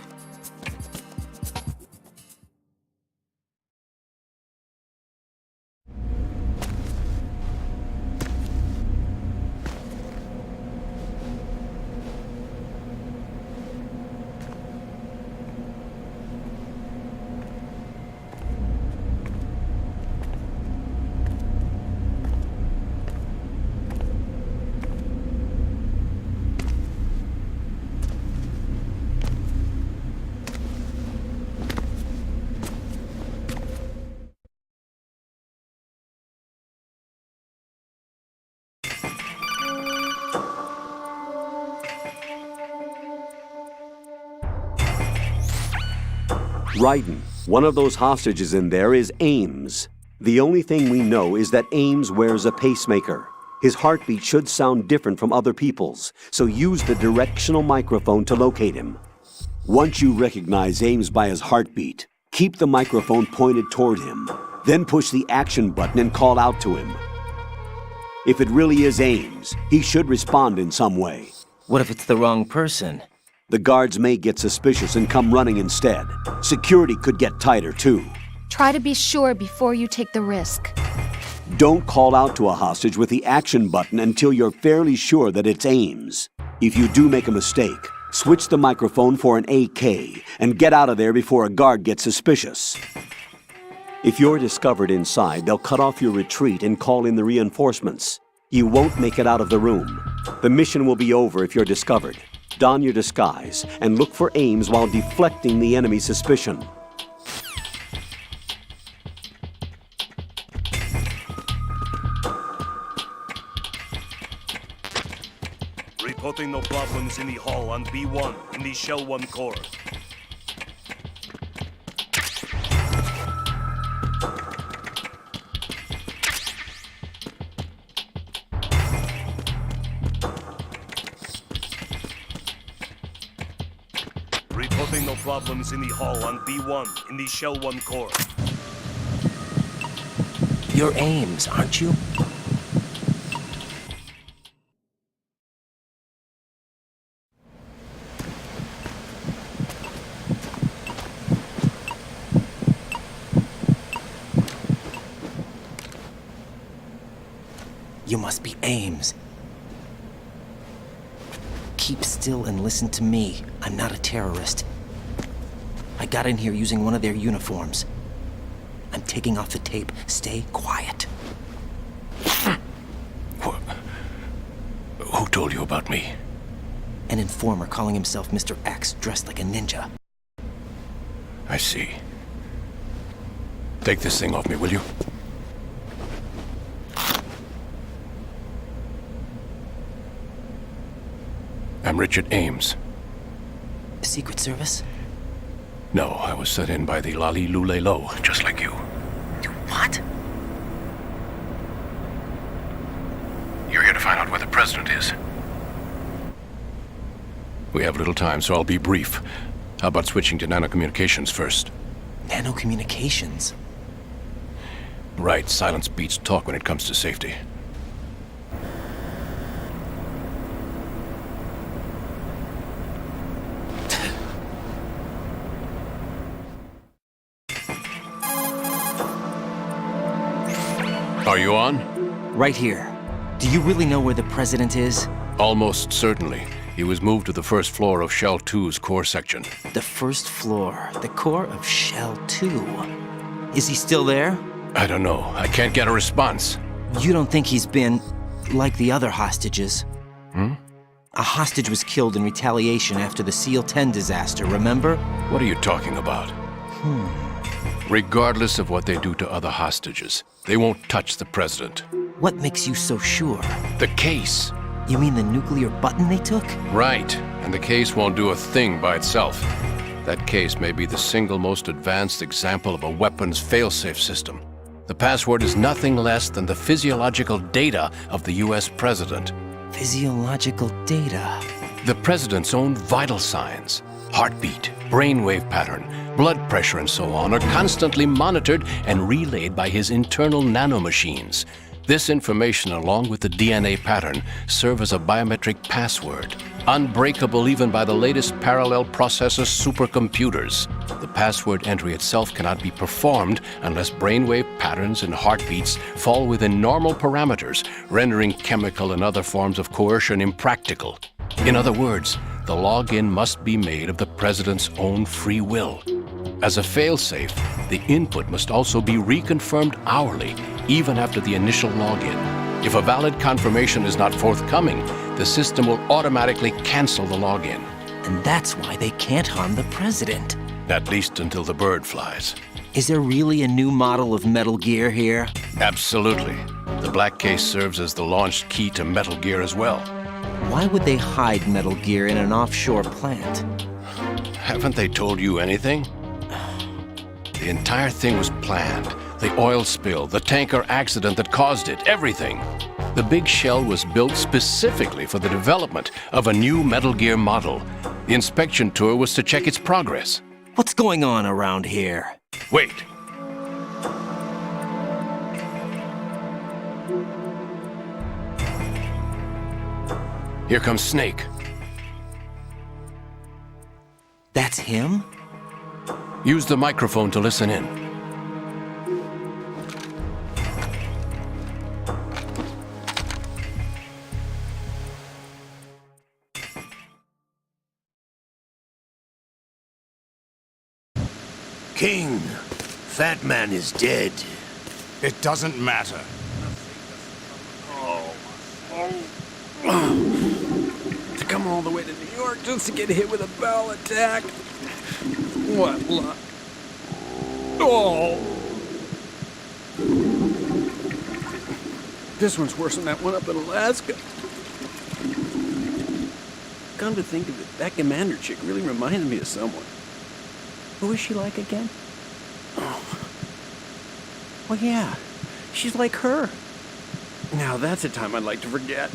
Raiden, one of those hostages in there is Ames. The only thing we know is that Ames wears a pacemaker. His heartbeat should sound different from other people's, so use the directional microphone to locate him. Once you recognize Ames by his heartbeat, keep the microphone pointed toward him. Then push the action button and call out to him. If it really is Ames, he should respond in some way. What if it's the wrong person? The guards may get suspicious and come running instead. Security could get tighter, too. Try to be sure before you take the risk. Don't call out to a hostage with the action button until you're fairly sure that it's Ames. If you do make a mistake, switch the microphone for an AK and get out of there before a guard gets suspicious. If you're discovered inside, they'll cut off your retreat and call in the reinforcements. You won't make it out of the room. The mission will be over if you're discovered. Don your disguise and look for Ames while deflecting the enemy's suspicion. Reporting no problems in the hall on B1 in the Shell 1 core. Reporting no problems in the hall on B1 in the Shell 1 core. You're Ames, aren't you? You must be Ames. Keep still and listen to me. I'm not a terrorist. I got in here using one of their uniforms. I'm taking off the tape. Stay quiet. Who told you about me? An informer calling himself Mr. X, dressed like a ninja. I see. Take this thing off me, will you? I'm Richard Ames. Secret Service? No, I was sent in by the Lali Lule Lo, just like you. What? You're here to find out where the president is. We have little time, so I'll be brief. How about switching to nanocommunications first? Nanocommunications? Right, silence beats talk when it comes to safety. Are you on? Right here. Do you really know where the president is? Almost certainly. He was moved to the first floor of Shell 2's core section. The first floor, the core of Shell 2. Is he still there? I don't know. I can't get a response. You don't think he's been like the other hostages? Hmm? A hostage was killed in retaliation after the SEAL 10 disaster, remember? What are you talking about? Regardless of what they do to other hostages, they won't touch the president. What makes you so sure? The case. You mean the nuclear button they took? Right. And the case won't do a thing by itself. That case may be the single most advanced example of a weapons failsafe system. The password is nothing less than the physiological data of the US president. Physiological data? The president's own vital signs, heartbeat, brainwave pattern, blood pressure, and so on are constantly monitored and relayed by his internal nanomachines. This information, along with the DNA pattern, serve as a biometric password, unbreakable even by the latest parallel processor supercomputers. The password entry itself cannot be performed unless brainwave patterns and heartbeats fall within normal parameters, rendering chemical and other forms of coercion impractical. In other words, the login must be made of the president's own free will. As a failsafe, the input must also be reconfirmed hourly, even after the initial login. If a valid confirmation is not forthcoming, the system will automatically cancel the login. And that's why they can't harm the president. At least until the bird flies. Is there really a new model of Metal Gear here? Absolutely. The black case serves as the launch key to Metal Gear as well. Why would they hide Metal Gear in an offshore plant? Haven't they told you anything? The entire thing was planned. The oil spill, the tanker accident that caused it, everything. The big shell was built specifically for the development of a new Metal Gear model. The inspection tour was to check its progress. What's going on around here? Wait. Here comes Snake. That's him? Use the microphone to listen in. King, Fat Man is dead. It doesn't matter. To come all the way to New York just to get hit with a bowel attack. What luck. Oh! This one's worse than that one up in Alaska. Come to think of it, that commander chick really reminded me of someone. Who is she like again? Oh. Well, yeah. She's like her. Now that's a time I'd like to forget.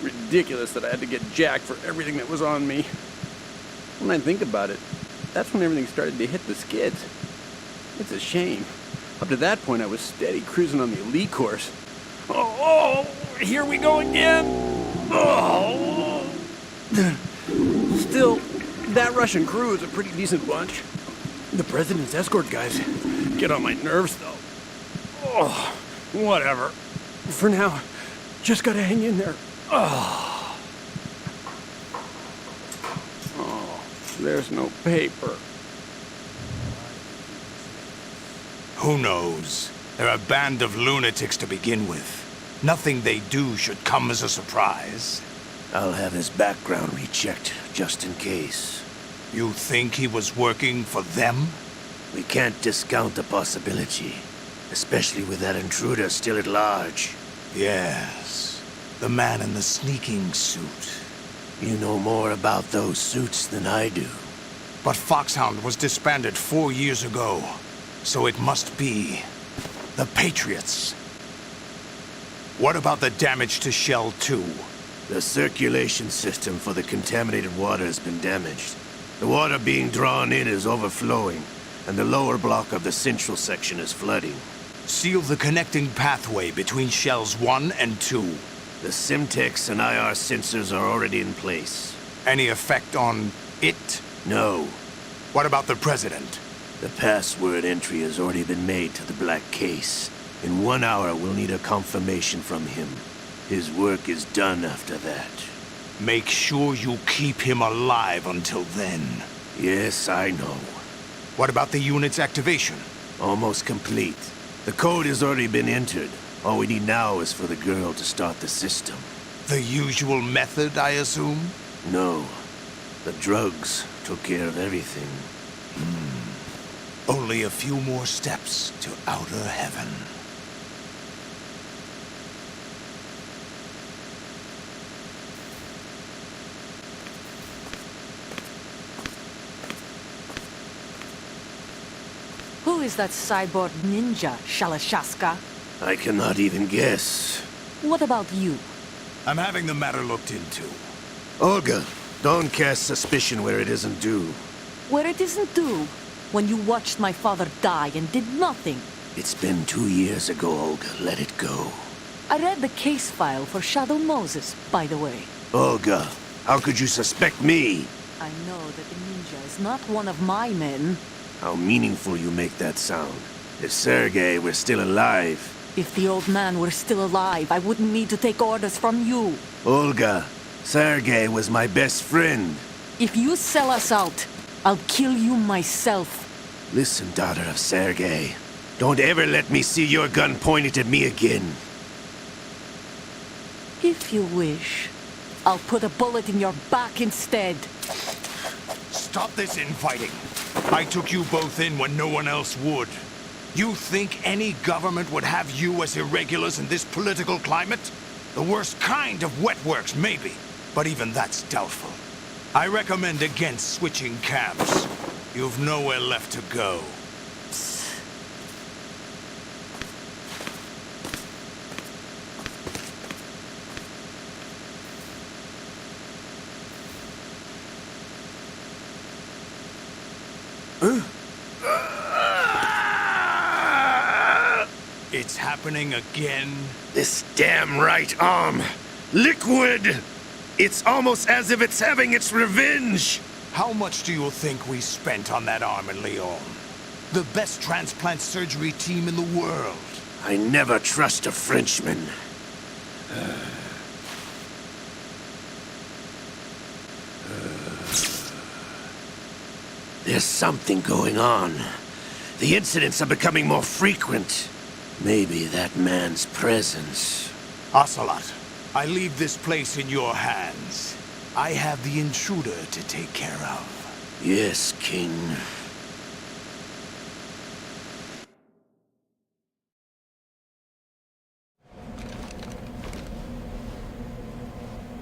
Ridiculous that I had to get jacked for everything that was on me. When I think about it, that's when everything started to hit the skids. It's a shame. Up to that point, I was steady cruising on the elite course. Oh, here we go again. Oh. Still, that Russian crew is a pretty decent bunch. The president's escort guys get on my nerves, though. Oh, whatever. For now, just gotta hang in there. Oh, there's no paper. Who knows? They're a band of lunatics to begin with. Nothing they do should come as a surprise. I'll have his background rechecked, just in case. You think he was working for them? We can't discount the possibility, especially with that intruder still at large. Yes, the man in the sneaking suit. You know more about those suits than I do. But Foxhound was disbanded 4 years ago, so it must be the Patriots. What about the damage to Shell 2? The circulation system for the contaminated water has been damaged. The water being drawn in is overflowing, and the lower block of the central section is flooding. Seal the connecting pathway between Shells 1 and 2. The Simtex and IR sensors are already in place. Any effect on it? No. What about the President? The password entry has already been made to the black case. In 1 hour, we'll need a confirmation from him. His work is done after that. Make sure you keep him alive until then. Yes, I know. What about the unit's activation? Almost complete. The code has already been entered. All we need now is for the girl to start the system. The usual method, I assume? No. The drugs took care of everything. Only a few more steps to outer heaven. Who is that cyborg ninja, Shalashaska? I cannot even guess. What about you? I'm having the matter looked into. Olga, don't cast suspicion where it isn't due. Where it isn't due? When you watched my father die and did nothing. It's been 2 years ago, Olga. Let it go. I read the case file for Shadow Moses, by the way. Olga, how could you suspect me? I know that the ninja is not one of my men. How meaningful you make that sound. If Sergei were still alive... If the old man were still alive, I wouldn't need to take orders from you. Olga, Sergei was my best friend. If you sell us out, I'll kill you myself. Listen, daughter of Sergei. Don't ever let me see your gun pointed at me again. If you wish, I'll put a bullet in your back instead. Stop this infighting. I took you both in when no one else would. You think any government would have you as irregulars in this political climate? The worst kind of wet works, maybe. But even that's doubtful. I recommend against switching camps. You've nowhere left to go. It's happening again? This damn right arm. Liquid! It's almost as if it's having its revenge! How much do you think we spent on that arm in Lyon? The best transplant surgery team in the world. I never trust a Frenchman. There's something going on. The incidents are becoming more frequent. Maybe that man's presence. Ocelot, I leave this place in your hands. I have the intruder to take care of. Yes, King.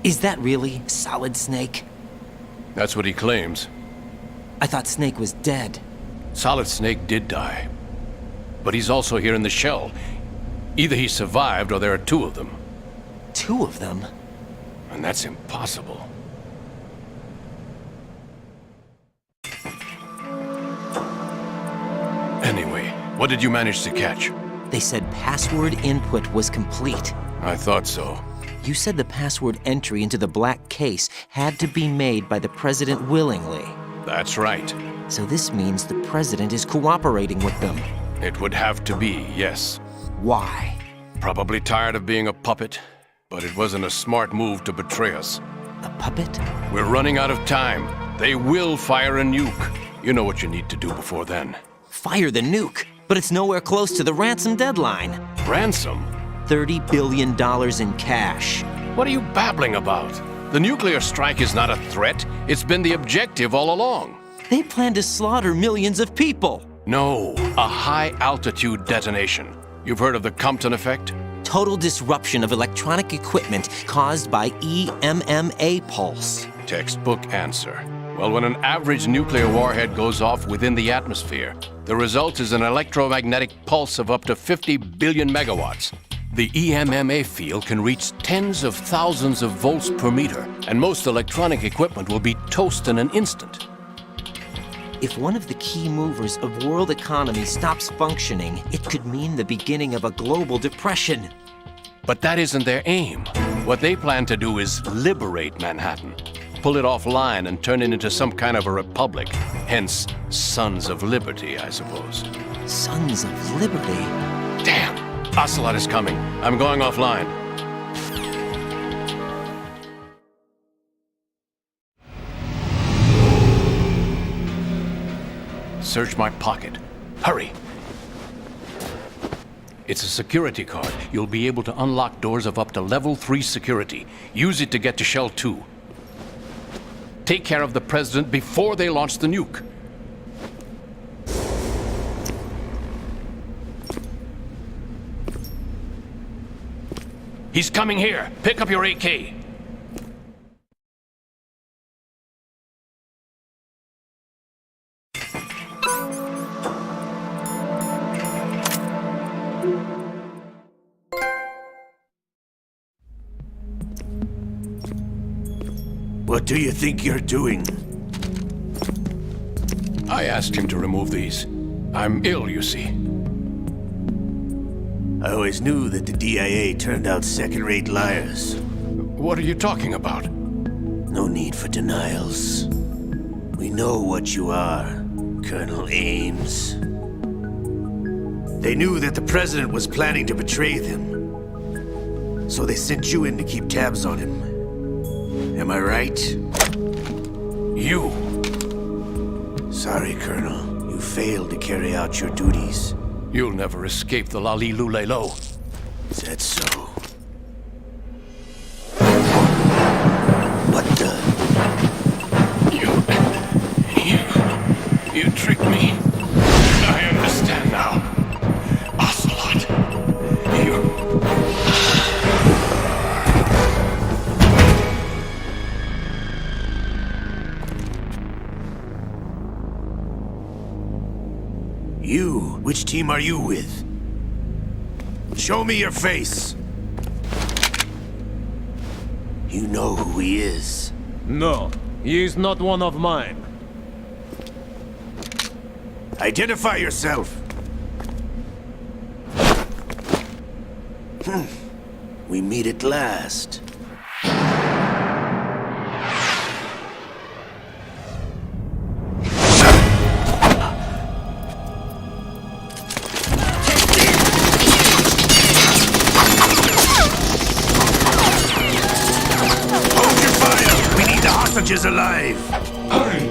Is that really Solid Snake? That's what he claims. I thought Snake was dead. Solid Snake did die. But he's also here in the shell. Either he survived or there are two of them. Two of them? And that's impossible. Anyway, what did you manage to catch? They said password input was complete. I thought so. You said the password entry into the black case had to be made by the president willingly. That's right. So this means the president is cooperating with them. It would have to be, yes. Why? Probably tired of being a puppet, but it wasn't a smart move to betray us. A puppet? We're running out of time. They will fire a nuke. You know what you need to do before then. Fire the nuke? But it's nowhere close to the ransom deadline. Ransom? $30 billion in cash. What are you babbling about? The nuclear strike is not a threat. It's been the objective all along. They plan to slaughter millions of people. No, a high-altitude detonation. You've heard of the Compton effect? Total disruption of electronic equipment caused by EMMA pulse. Textbook answer. Well, when an average nuclear warhead goes off within the atmosphere, the result is an electromagnetic pulse of up to 50 billion megawatts. The EMMA field can reach tens of thousands of volts per meter, and most electronic equipment will be toast in an instant. If one of the key movers of world economy stops functioning, it could mean the beginning of a global depression. But that isn't their aim. What they plan to do is liberate Manhattan, pull it offline and turn it into some kind of a republic. Hence, Sons of Liberty, I suppose. Sons of Liberty? Damn! Ocelot is coming. I'm going offline. Search my pocket. Hurry! It's a security card. You'll be able to unlock doors of up to level 3 security. Use it to get to Shell 2. Take care of the president before they launch the nuke. He's coming here. Pick up your AK. What do you think you're doing? I asked him to remove these. I'm ill, you see. I always knew that the DIA turned out second-rate liars. What are you talking about? No need for denials. We know what you are, Colonel Ames. They knew that the president was planning to betray them. So they sent you in to keep tabs on him. Am I right? You! Sorry, Colonel. You failed to carry out your duties. You'll never escape the Lali Lulelo. Is that so? What the? You tricked me. I understand now. Ocelot. You? Which team are you with? Show me your face. You know who he is. No, he is not one of mine. Identify yourself. We meet at last. Hold your fire! We need the hostages alive! Hurry!